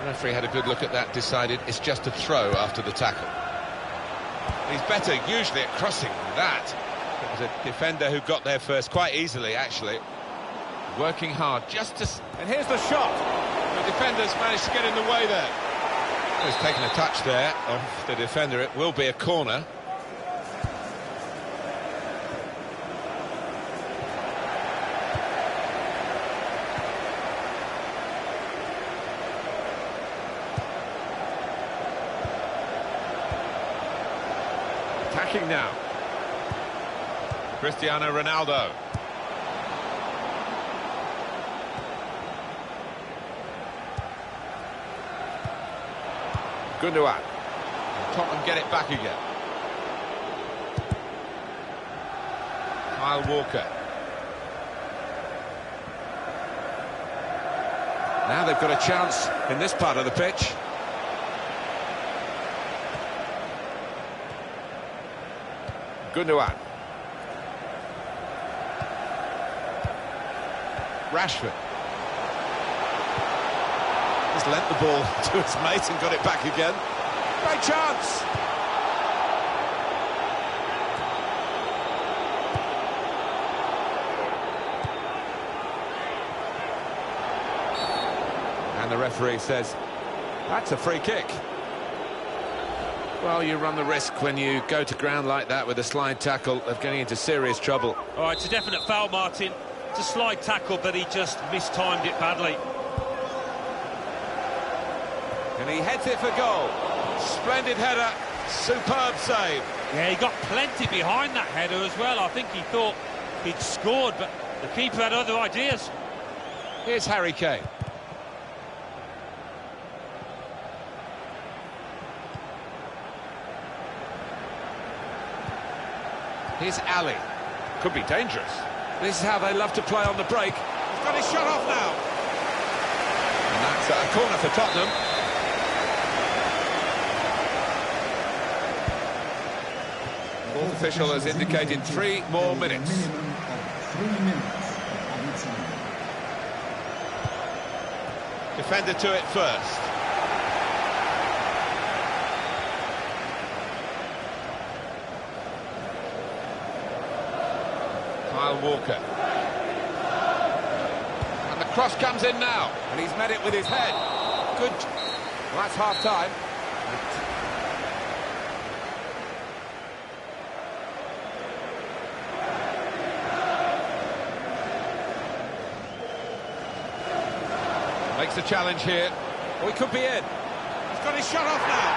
The referee had a good look at that, decided it's just a throw after the tackle. He's better usually at crossing than that. It was a defender who got there first quite easily, actually. Working hard just to... And here's the shot. The defender's managed to get in the way there. He's taken a touch there off the defender. It will be a corner. Attacking now. Cristiano Ronaldo. Gundogan. Tottenham get it back again. Kyle Walker. Now they've got a chance in this part of the pitch. Gundogan. Rashford. He's lent the ball to his mate and got it back again. Great chance! And the referee says, that's a free kick. Well, you run the risk when you go to ground like that with a slide tackle of getting into serious trouble. Oh, it's a definite foul, Martin. It's a slide tackle, but he just mistimed it badly. And he heads it for goal. Splendid header, superb save. Yeah, he got plenty behind that header as well. I think he thought he'd scored, but the keeper had other ideas. Here's Harry Kane. Here's Ali. Could be dangerous. This is how they love to play on the break. He's got his shot off now. And that's a corner for Tottenham. Fourth official has indicated 3 more minutes. Minimum of 3 minutes added time. Defender to it first. Kyle Walker. And the cross comes in now. And he's met it with his head. Good. Well, that's half-time. Makes a challenge here. Oh, he could be in. He's got his shot off now.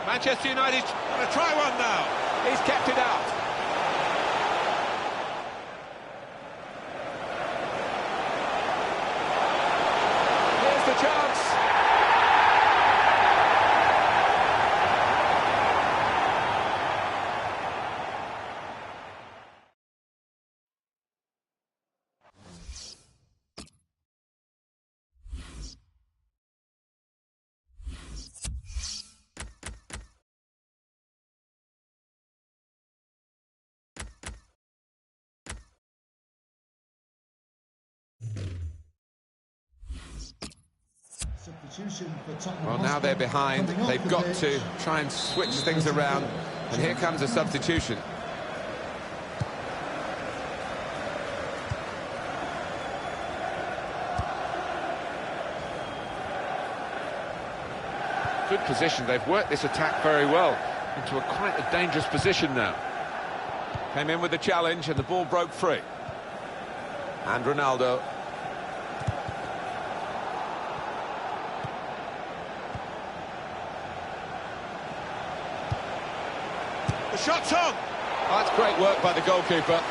Manchester United going to try one now. He's kept it out. Here's the chance. Well, now they're behind. They've got to try and switch things around. And here comes a substitution. Good position. They've worked this attack very well into quite a dangerous position now. Came in with the challenge and the ball broke free. And Ronaldo. The shot's on! Oh, that's great work by the goalkeeper.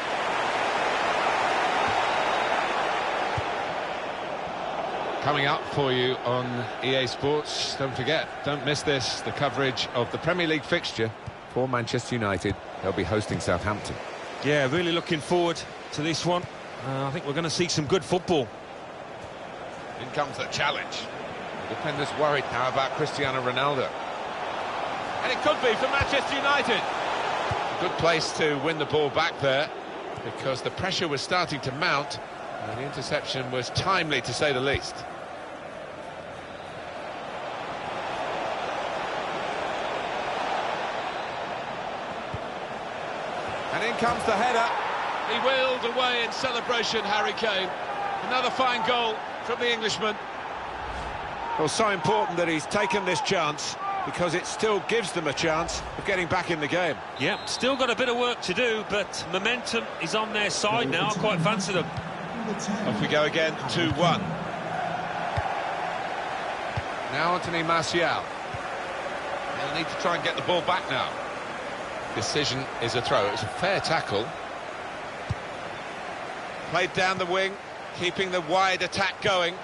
Coming up for you on EA Sports, don't forget, don't miss this, the coverage of the Premier League fixture for Manchester United. They'll be hosting Southampton. Yeah, really looking forward to this one. I think we're going to see some good football. In comes the challenge. The defenders worried now about Cristiano Ronaldo. And it could be for Manchester United. Good place to win the ball back there, because the pressure was starting to mount, and the interception was timely, to say the least. And in comes the header. He wheeled away in celebration, Harry Kane. Another fine goal from the Englishman. Well, so important that he's taken this chance, because it still gives them a chance of getting back in the game. Yeah, still got a bit of work to do, but momentum is on their side now. I quite fancy them. Off we go again, 2-1. Now Anthony Martial. They'll need to try and get the ball back now. Decision is a throw. It's a fair tackle. Played down the wing, keeping the wide attack going.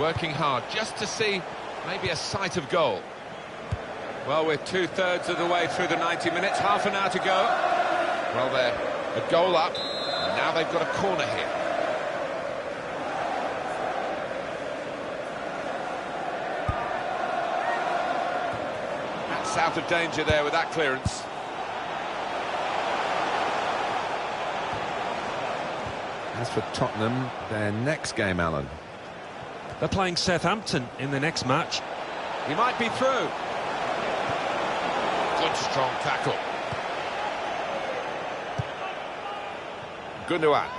Working hard just to see maybe a sight of goal. Well, we're two-thirds of the way through the 90 minutes, half an hour to go. Well, they're a goal up, and now they've got a corner here. That's out of danger there with that clearance. As for Tottenham, their next game, Alan. They're playing Southampton in the next match. He might be through. Good strong tackle. Gundogan.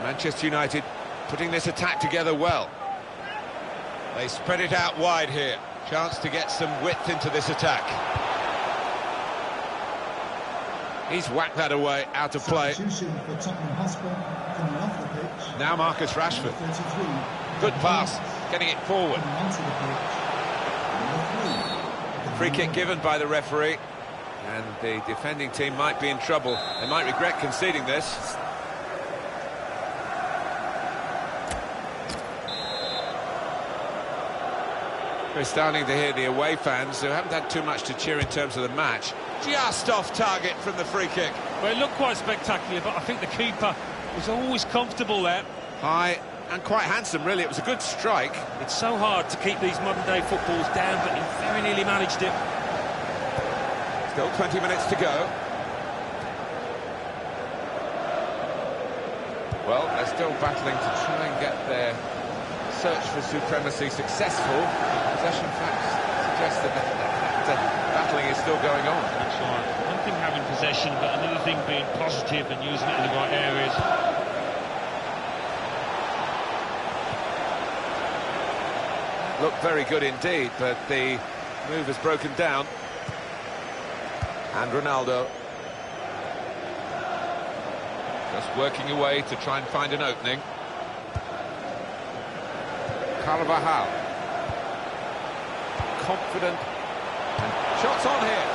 Manchester United putting this attack together well. They spread it out wide here. Chance to get some width into this attack. He's whacked that away, out of play. Now Marcus Rashford. Good pass, getting it forward. Free kick given by the referee, and the defending team might be in trouble. They might regret conceding this. Very starting to hear the away fans, who haven't had too much to cheer in terms of the match. Just off target from the free kick. Well, it looked quite spectacular, but I think the keeper was always comfortable there. High and quite handsome, really. It was a good strike. It's so hard to keep these modern-day footballs down, but he very nearly managed it. Still 20 minutes to go. Well, they're still battling to try and get their search for supremacy successful. Possession facts suggest that battling is still going on. That's right. One thing having possession, but another thing being positive and using it in the right areas. Looked very good indeed, but the move has broken down. And Ronaldo just working away to try and find an opening. Carvajal, confident, and shots on here.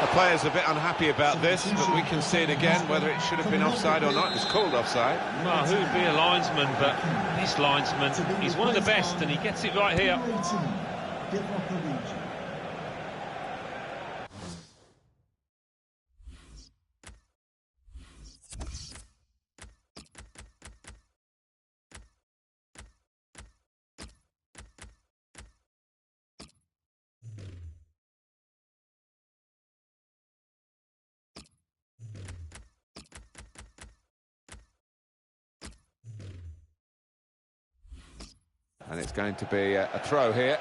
The player's a bit unhappy about this, but we can see it again, whether it should have been offside or not. It was called offside. Well, who'd be a linesman, but this linesman, he's one of the best, and he gets it right here. And it's going to be a throw here.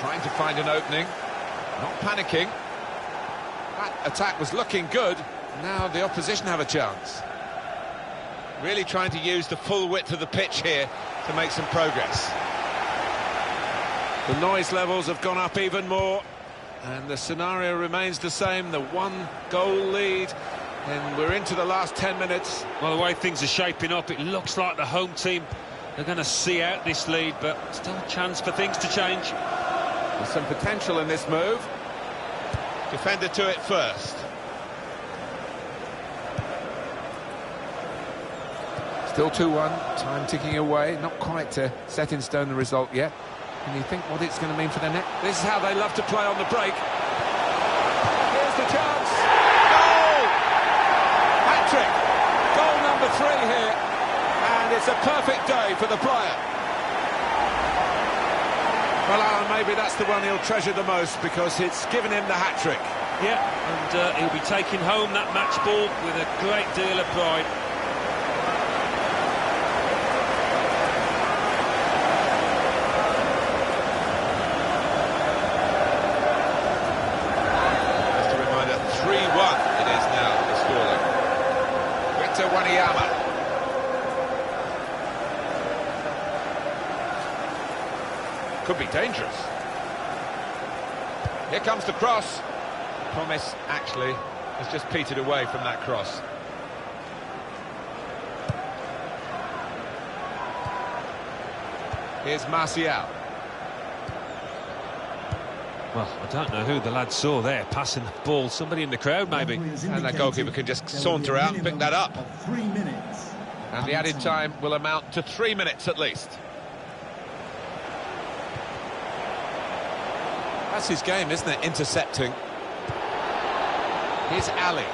Trying to find an opening, not panicking. That attack was looking good. Now the opposition have a chance. Really trying to use the full width of the pitch here to make some progress. The noise levels have gone up even more. And the scenario remains the same, the one-goal lead And we're into the last 10 minutes. Well, the way things are shaping up, it looks like the home team are going to see out this lead, but still a chance for things to change. There's some potential in this move. Defender to it first. Still 2-1, time ticking away, not quite set in stone the result yet. And you think what it's going to mean for the net. This is how they love to play on the break. Here's the chance. Goal! Hat-trick. Goal number 3 here. And it's a perfect day for the player. Well, Alan, maybe that's the one he'll treasure the most because it's given him the hat-trick. Yeah, and he'll be taking home that match ball with a great deal of pride. Could be dangerous. Here comes the cross. Promise actually has just petered away from that cross. Here's Martial. Well, I don't know who the lad saw there passing the ball. Somebody in the crowd, maybe. And that goalkeeper can just saunter out and pick that up. 3 minutes. And the added time will amount to 3 minutes at least. That's his game, isn't it? Intercepting. Here's Ali.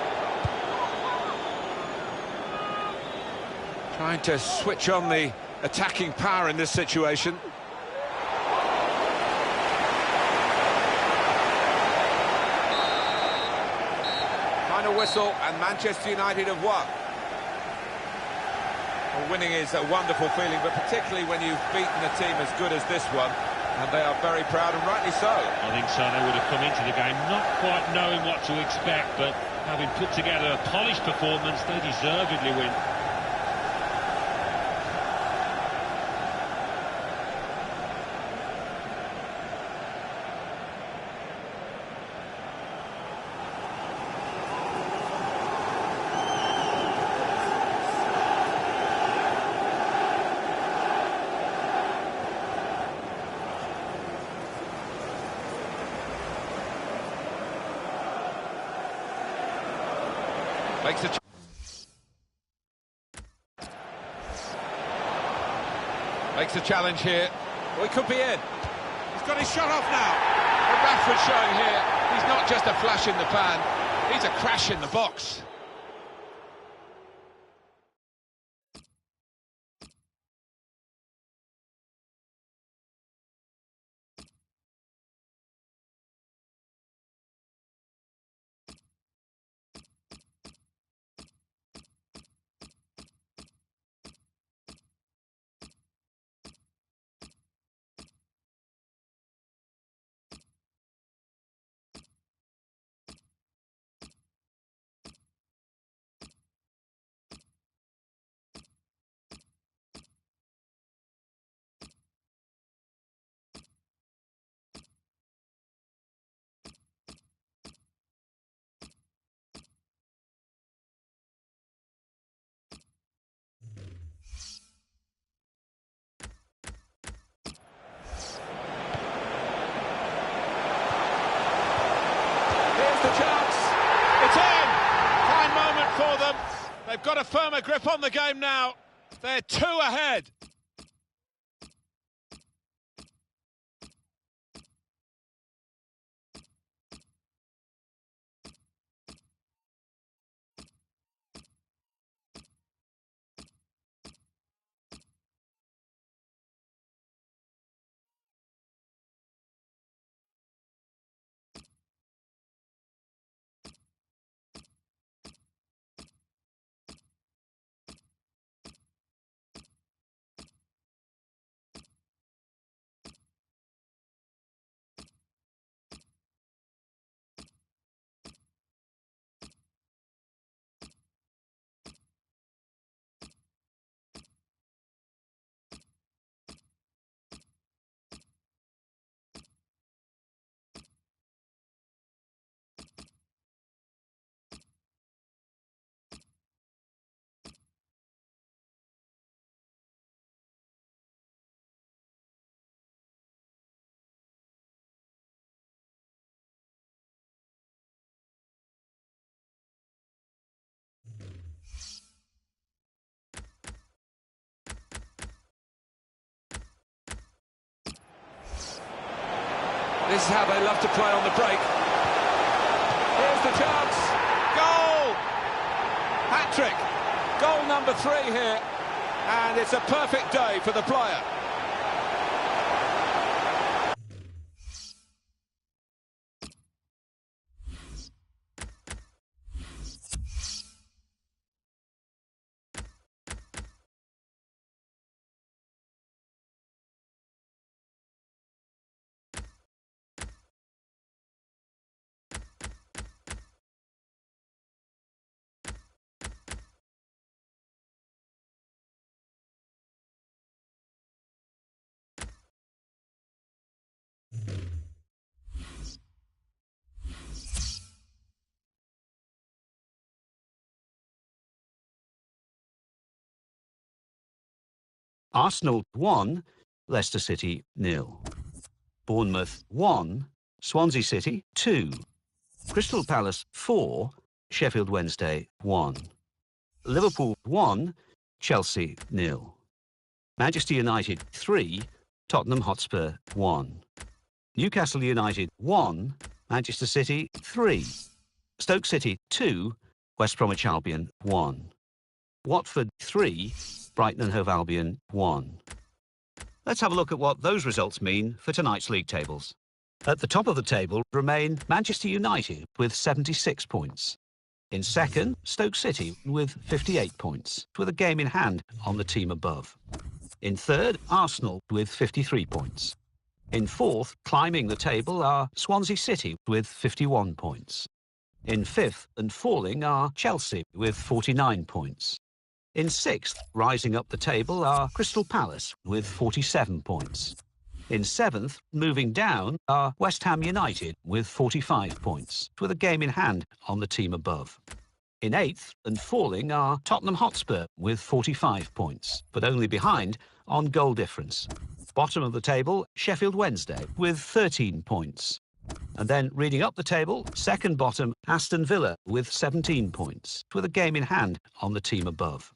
Trying to switch on the attacking power in this situation. Final whistle, and Manchester United have won. Well, winning is a wonderful feeling, but particularly when you've beaten a team as good as this one. And they are very proud, and rightly so. I think Sané would have come into the game not quite knowing what to expect, but having put together a polished performance, they deservedly win. Makes a challenge here. Well, he could be in. He's got his shot off now. But Rashford showing here, he's not just a flash in the pan, he's a crash in the box. They've got a firmer grip on the game now. They're 2 ahead. This is how they love to play on the break. Here's the chance. Goal! Hat-trick. Goal number 3 here. And it's a perfect day for the player. Arsenal 1, Leicester City 0. Bournemouth 1, Swansea City 2. Crystal Palace 4, Sheffield Wednesday 1. Liverpool 1, Chelsea 0. Manchester United 3, Tottenham Hotspur 1. Newcastle United 1, Manchester City 3. Stoke City 2, West Bromwich Albion 1. Watford 3, Brighton and Hove Albion 1. Let's have a look at what those results mean for tonight's league tables. At the top of the table remain Manchester United with 76 points. In second, Stoke City with 58 points, with a game in hand on the team above. In third, Arsenal with 53 points. In fourth, climbing the table, are Swansea City with 51 points. In fifth and falling are Chelsea with 49 points. In sixth, rising up the table, are Crystal Palace with 47 points. In seventh, moving down, are West Ham United with 45 points, with a game in hand on the team above. In eighth and falling are Tottenham Hotspur with 45 points, but only behind on goal difference. Bottom of the table, Sheffield Wednesday with 13 points. And then reading up the table, second bottom, Aston Villa with 17 points, with a game in hand on the team above.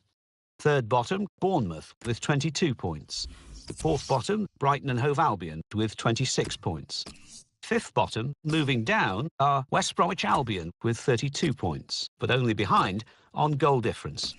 Third bottom, Bournemouth with 22 points. Fourth bottom, Brighton and Hove Albion with 26 points. Fifth bottom, moving down, are West Bromwich Albion with 32 points, but only behind on goal difference.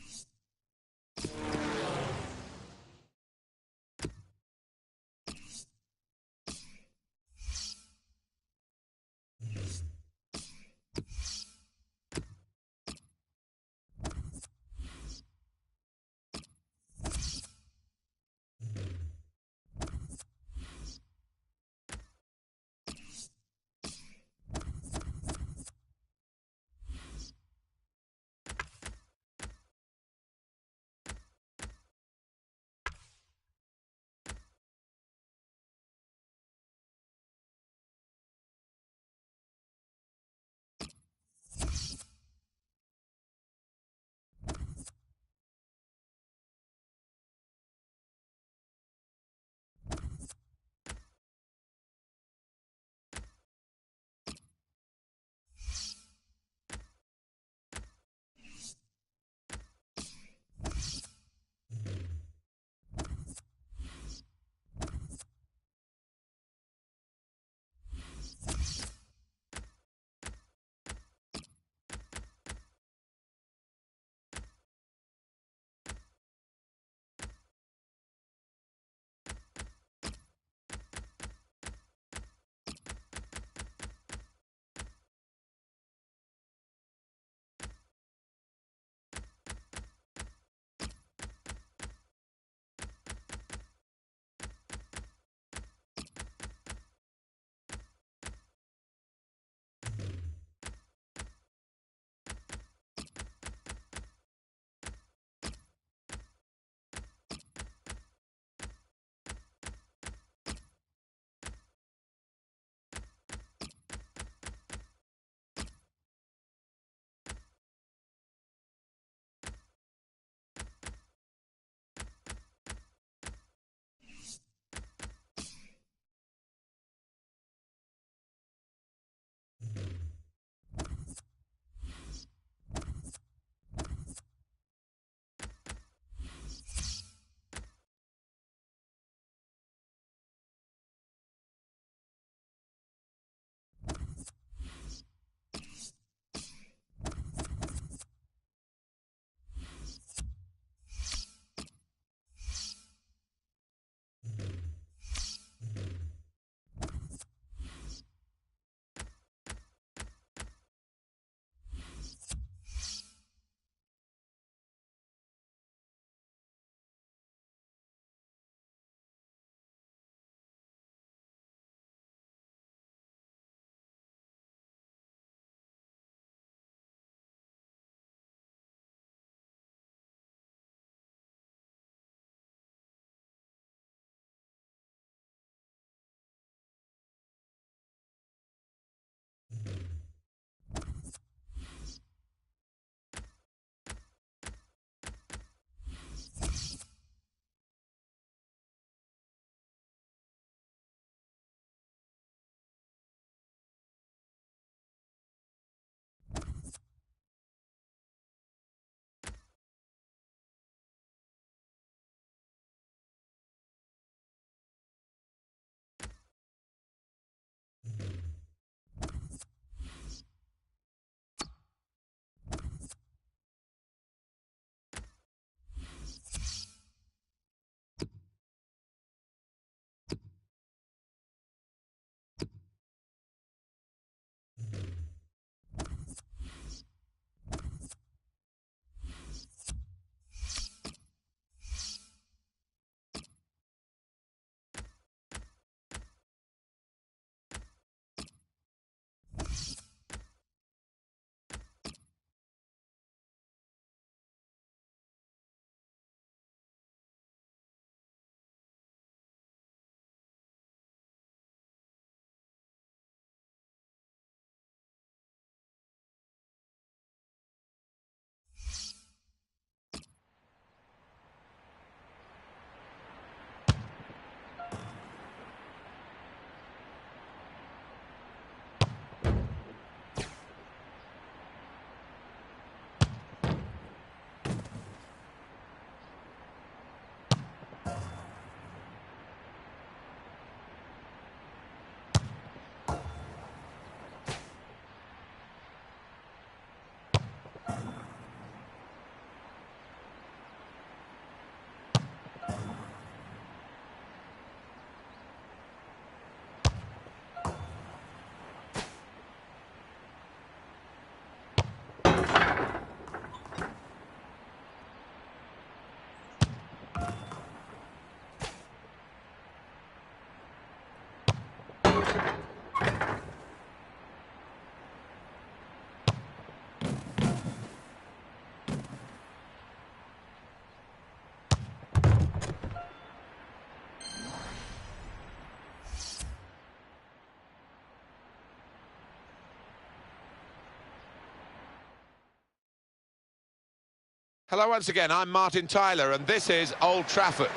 Hello once again, I'm Martin Tyler, and this is Old Trafford.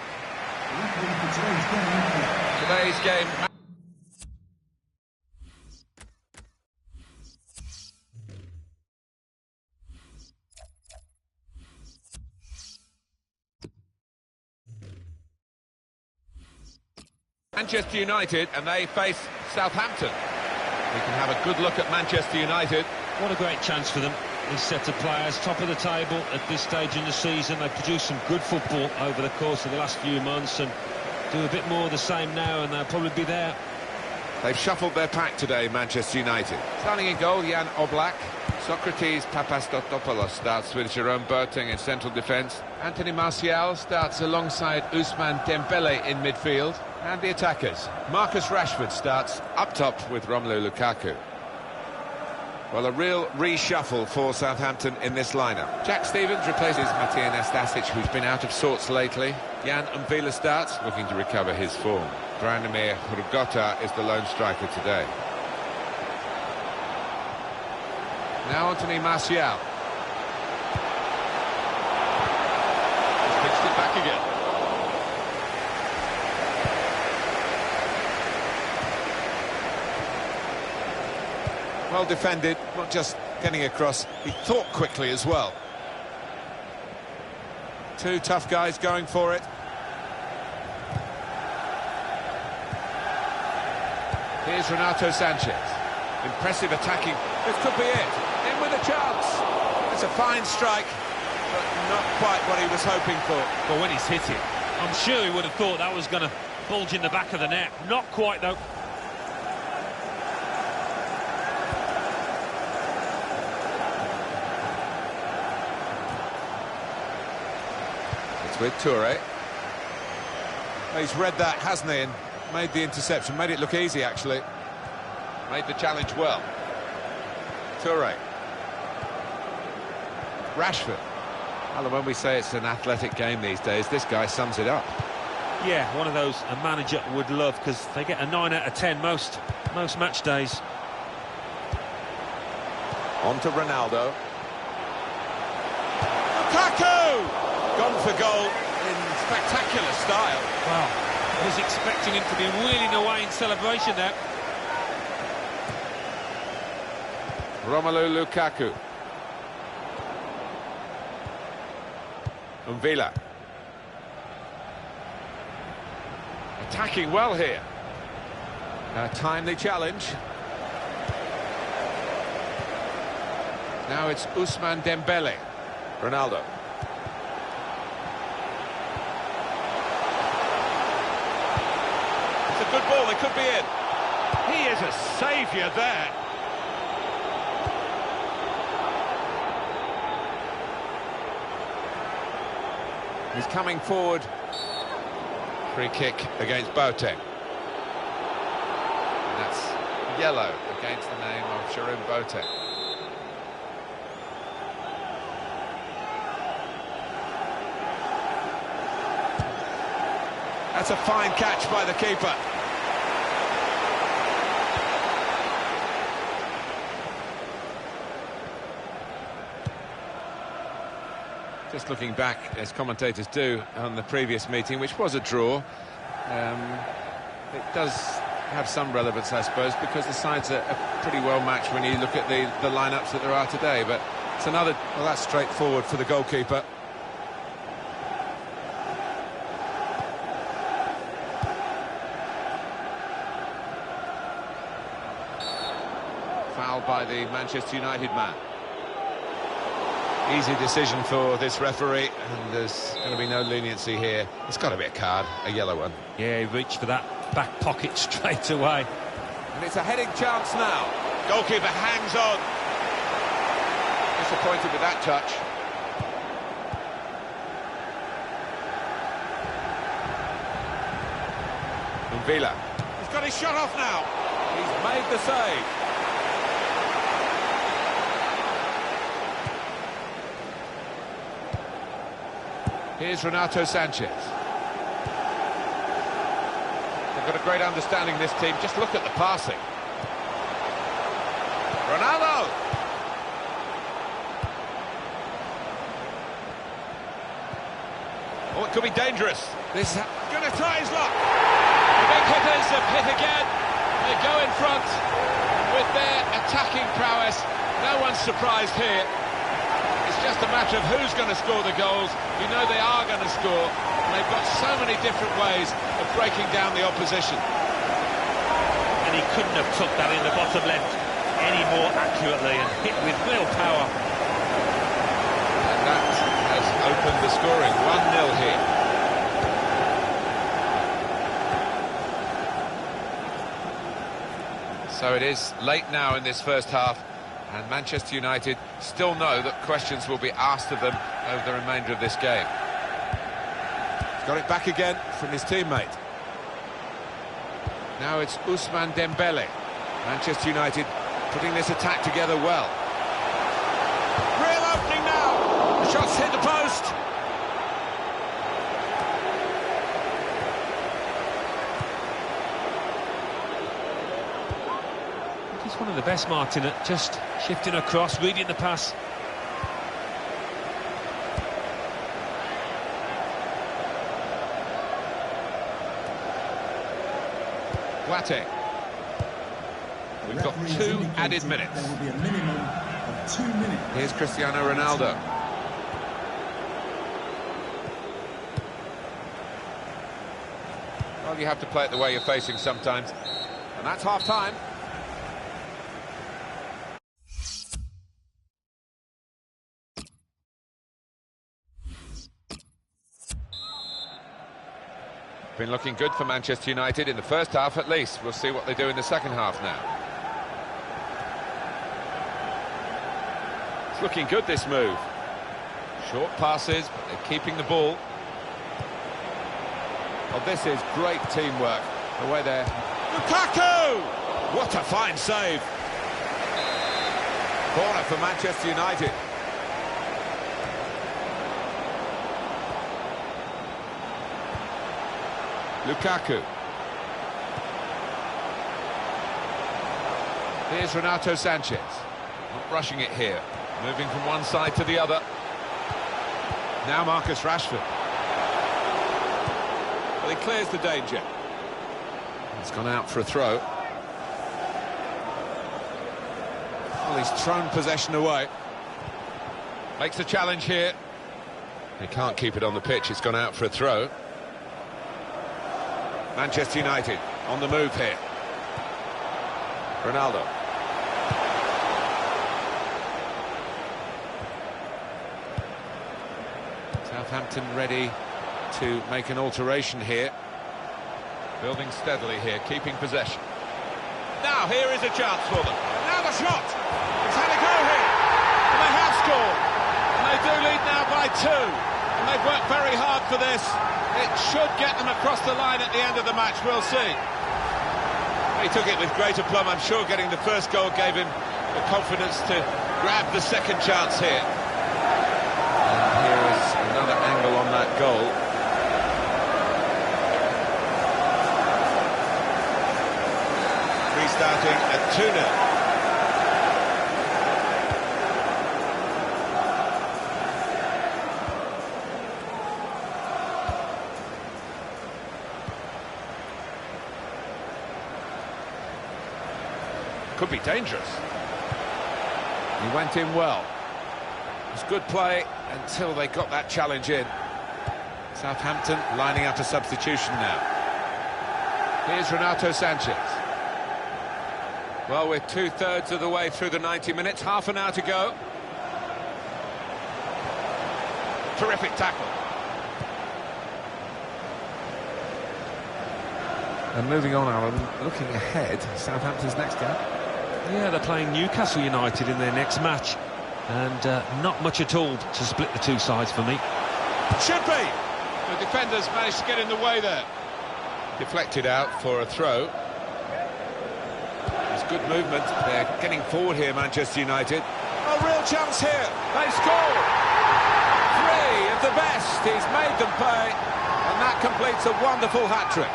Today's game... Manchester United, and they face Southampton. We can have a good look at Manchester United. What a great chance for them. This set of players, top of the table at this stage in the season. They've produced some good football over the course of the last few months, and do a bit more of the same now, and they'll probably be there. They've shuffled their pack today, Manchester United. Starting in goal, Jan Oblak. Socrates Papastotopoulos starts with Jerome Boateng in central defence. Anthony Martial starts alongside Ousmane Dembele in midfield. And the attackers. Marcus Rashford starts up top with Romelu Lukaku. Well, a real reshuffle for Southampton in this lineup. Jack Stevens replaces Matija Nastasic, who's been out of sorts lately. Jan Umvila starts, looking to recover his form. Branimir Hrgota is the lone striker today. Now Anthony Martial. He's pitched it back again. Well defended, not just getting across, he thought quickly as well. Two tough guys going for it. Here's Renato Sanchez. Impressive attacking. This could be it. In with a chance. It's a fine strike, but not quite what he was hoping for. But when he's hit it, I'm sure he would have thought that was going to bulge in the back of the net. Not quite, though. With Toure. He's read that, hasn't he, and made the interception, made it look easy actually. Made the challenge well. Toure. Rashford. Well, when we say it's an athletic game these days, this guy sums it up. Yeah, one of those a manager would love, because they get a 9 out of 10 most match days. On to Ronaldo. Lukaku! Gone for goal in spectacular style. Wow, I was expecting him to be wheeling away in celebration there. Romelu Lukaku. Umvila. Attacking well here. A timely challenge. Now it's Ousmane Dembele. Ronaldo. It's a good ball, it could be in. He is a saviour there. He's coming forward. Free kick against Boateng. And that's yellow against the name of Jerome Boateng. That's a fine catch by the keeper. Just looking back, as commentators do, on the previous meeting, which was a draw, it does have some relevance, I suppose, because the sides are pretty well matched when you look at the lineups that there are today. But it's another, well, that's straightforward for the goalkeeper. Foul by the Manchester United man. Easy decision for this referee, and there's going to be no leniency here. It's got to be a card, a yellow one. Yeah, he reached for that back pocket straight away. And it's a heading chance now. Goalkeeper hangs on. Disappointed with that touch. Umvila. He's got his shot off now. He's made the save. Here's Renato Sanchez. They've got a great understanding, this team. Just look at the passing. Ronaldo! Oh, it could be dangerous. This is going to try his luck. The big hitters have hit again. They go in front with their attacking prowess. No one's surprised here. It's just a matter of who's going to score the goals. You know they are going to score. And they've got so many different ways of breaking down the opposition. And he couldn't have took that in the bottom left any more accurately and hit with real power. And that has opened the scoring. 1-0 here. So it is late now in this first half, and Manchester United still know that questions will be asked of them over the remainder of this game. He's got it back again from his teammate. Now it's Ousmane Dembele. Manchester United putting this attack together well. Real opening now. The shot's hit the post. He's one of the best, Martin, at just shifting across, reading the pass. Guate. We've got 2 added minutes. There will be a minimum of 2 minutes. Here's Cristiano Ronaldo. Well, you have to play it the way you're facing sometimes. And that's half-time. Been looking good for Manchester United in the first half at least. We'll see what they do in the second half now. It's looking good, this move. Short passes, but they're keeping the ball. Well, this is great teamwork. The way they're... Lukaku! What a fine save. Corner for Manchester United. Lukaku. Here's Renato Sanchez. Not rushing it here. Moving from one side to the other. Now Marcus Rashford. Well, he clears the danger. It's gone out for a throw. Well, he's thrown possession away. Makes a challenge here. They can't keep it on the pitch. It's gone out for a throw. Manchester United on the move here. Ronaldo. Southampton ready to make an alteration here. Building steadily here, keeping possession. Now here is a chance for them. Now the shot. It's had a go here. And they have scored. And they do lead now by 2. And they've worked very hard for this. It should get them across the line at the end of the match, we'll see. He took it with great aplomb. I'm sure getting the first goal gave him the confidence to grab the second chance here. And here is another angle on that goal. Restarting at 2-0. Could be dangerous. He went in well. It was good play until they got that challenge in. Southampton lining up a substitution now. Here's Renato Sanchez. Well, we're 2/3 of the way through the 90 minutes, half an hour to go. Terrific tackle. And moving on, Alan, looking ahead, Southampton's next game. Yeah, they're playing Newcastle United in their next match. And not much at all to split the two sides for me. Should be! The defenders managed to get in the way there. Deflected out for a throw. There's good movement. They're getting forward here, Manchester United. A real chance here. They score! 3 of the best. He's made them pay. And that completes a wonderful hat-trick.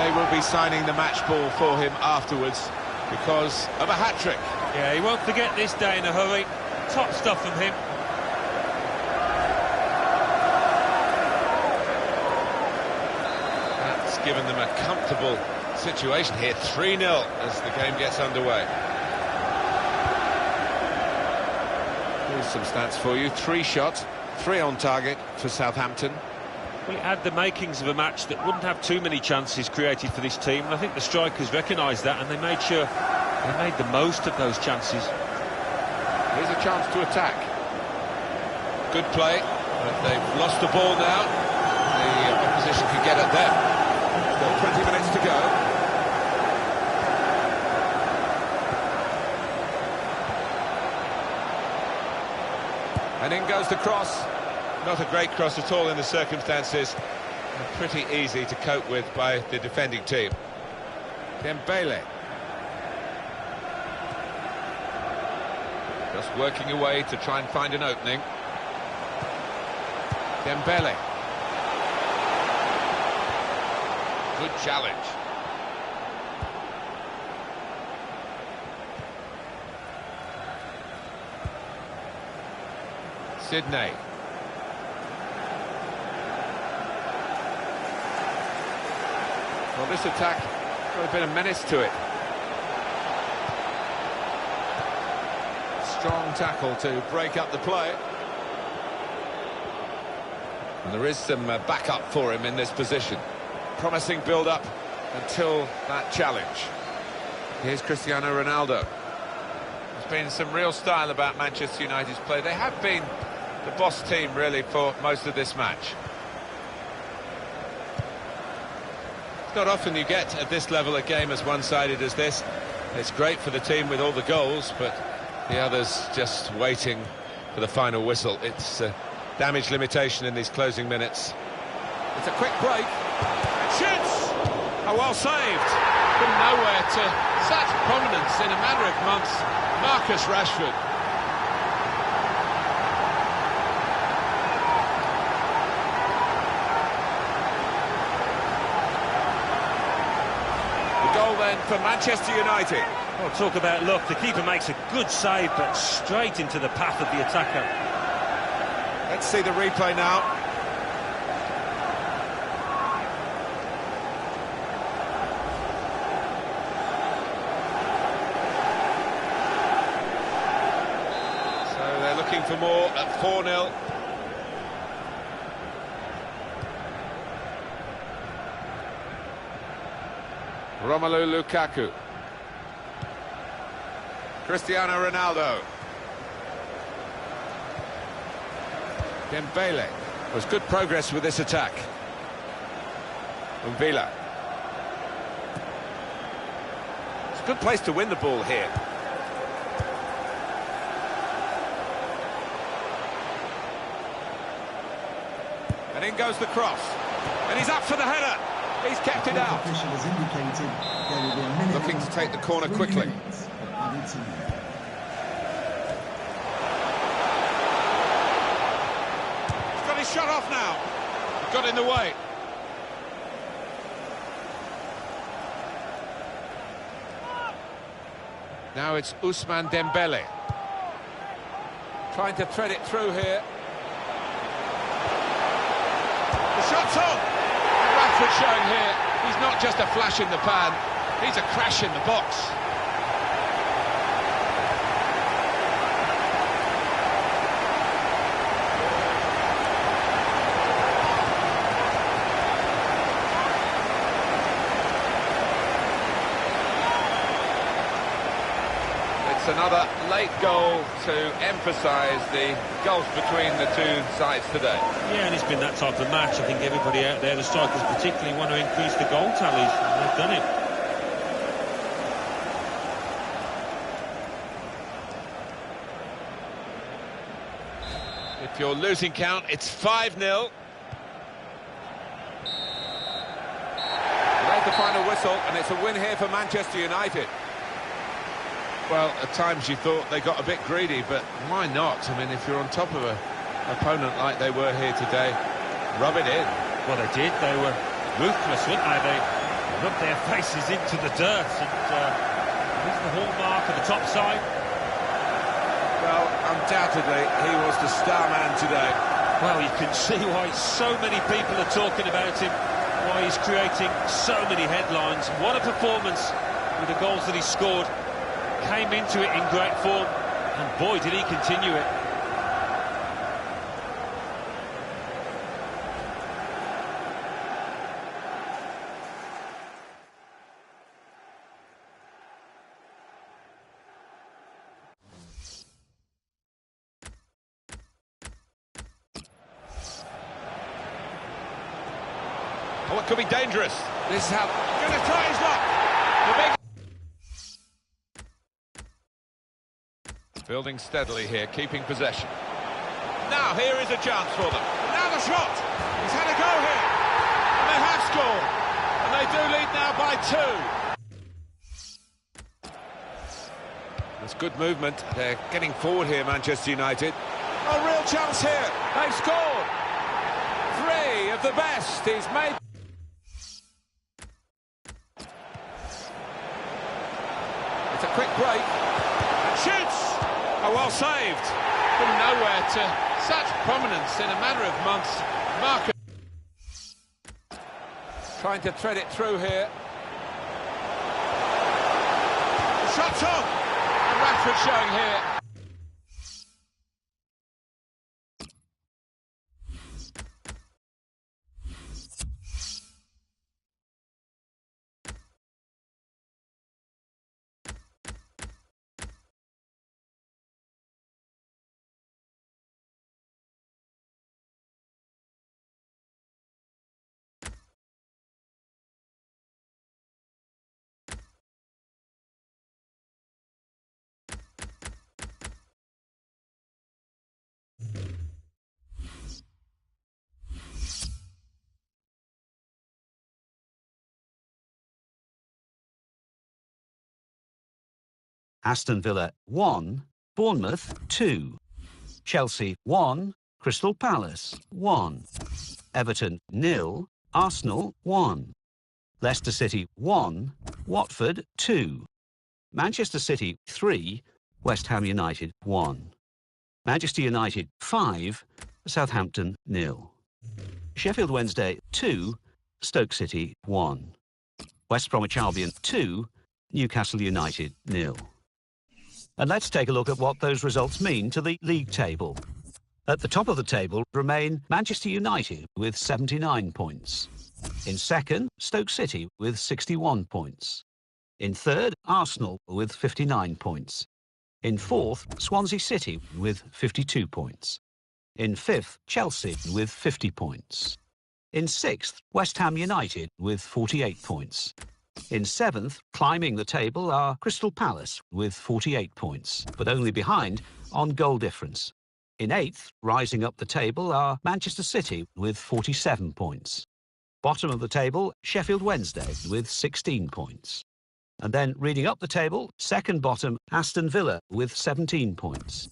They will be signing the match ball for him afterwards because of a hat-trick. Yeah, he won't forget this day in a hurry. Top stuff from him. That's given them a comfortable situation here. 3-0 as the game gets underway. Here's some stats for you. 3 shots, 3 on target for Southampton. Well, it had the makings of a match that wouldn't have too many chances created for this team, and I think the strikers recognised that, and they made sure they made the most of those chances. Here's a chance to attack. Good play, but they've lost the ball now. The opposition can get at them. Still 20 minutes to go. And in goes the cross. Not a great cross at all in the circumstances. And pretty easy to cope with by the defending team. Dembele. Just working away to try and find an opening. Dembele. Good challenge. Sydney. Well, this attack got a bit of menace to it. Strong tackle to break up the play. And there is some backup for him in this position. Promising build-up until that challenge. Here's Cristiano Ronaldo. There's been some real style about Manchester United's play. They have been the boss team, really, for most of this match. It's not often you get at this level a game as one-sided as this. It's great for the team with all the goals, but the others just waiting for the final whistle. It's damage limitation in these closing minutes. It's a quick break. Shoots! Oh, well saved. From nowhere to such prominence in a matter of months. Marcus Rashford. The goal then for Manchester United. Well, talk about luck. The keeper makes a good save, but straight into the path of the attacker. Let's see the replay now. So they're looking for more at 4-0. Romelu Lukaku. Cristiano Ronaldo. Dembele. There's good progress with this attack. Villa. It's a good place to win the ball here. And in goes the cross. And he's up for the header. He's kept it out. Looking to take the corner quickly. He's shut off now. Got in the way. Now it's Ousmane Dembele. Trying to thread it through here. The shot's on. And Rashford showing here, he's not just a flash in the pan, he's a crash in the box. Another late goal to emphasise the gulf between the two sides today. Yeah, and it's been that type of match. I think everybody out there, the strikers particularly, want to increase the goal tallies, and they've done it. If you're losing count, it's 5-0. There's the final whistle, and it's a win here for Manchester United. Well, at times you thought they got a bit greedy, but why not? I mean, if you're on top of an opponent like they were here today, rub it in. Well, they did. They were ruthless, weren't they? They rubbed their faces into the dirt, and here's the hallmark of the top side. undoubtedly he was the star man today. Well, you can see why so many people are talking about him, why he's creating so many headlines. What a performance with the goals that he scored. Came into it in great form, and boy, did he continue it. Oh, it could be dangerous. This is how... Going to try his luck. The big... Building steadily here, keeping possession. Now, here is a chance for them. Now the shot. He's had a go here. And they have scored. And they do lead now by 2. There's good movement. They're getting forward here, Manchester United. A real chance here. They've scored. 3 of the best. He's made... It's a quick break. And shoots! Oh, well saved. From nowhere to such prominence in a matter of months. Marcus trying to thread it through here. The shot's on! and Rashford showing here. Aston Villa 1, Bournemouth 2, Chelsea 1, Crystal Palace 1, Everton 0, Arsenal 1, Leicester City 1, Watford 2, Manchester City 3, West Ham United 1, Manchester United 5, Southampton 0, Sheffield Wednesday 2, Stoke City 1, West Bromwich Albion 2, Newcastle United 0. And let's take a look at what those results mean to the league table. At the top of the table remain Manchester United with 79 points. In second, Stoke City with 61 points. In third, Arsenal with 59 points. In fourth, Swansea City with 52 points. In fifth, Chelsea with 50 points. In sixth, West Ham United with 48 points. In seventh, climbing the table, are Crystal Palace with 48 points, but only behind on goal difference. In eighth, rising up the table, are Manchester City with 47 points. Bottom of the table, Sheffield Wednesday with 16 points. And then reading up the table, second bottom, Aston Villa with 17 points.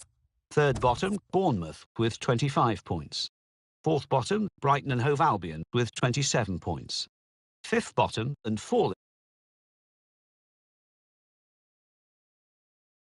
Third bottom, Bournemouth with 25 points. Fourth bottom, Brighton and Hove Albion with 27 points. Fifth bottom and fourth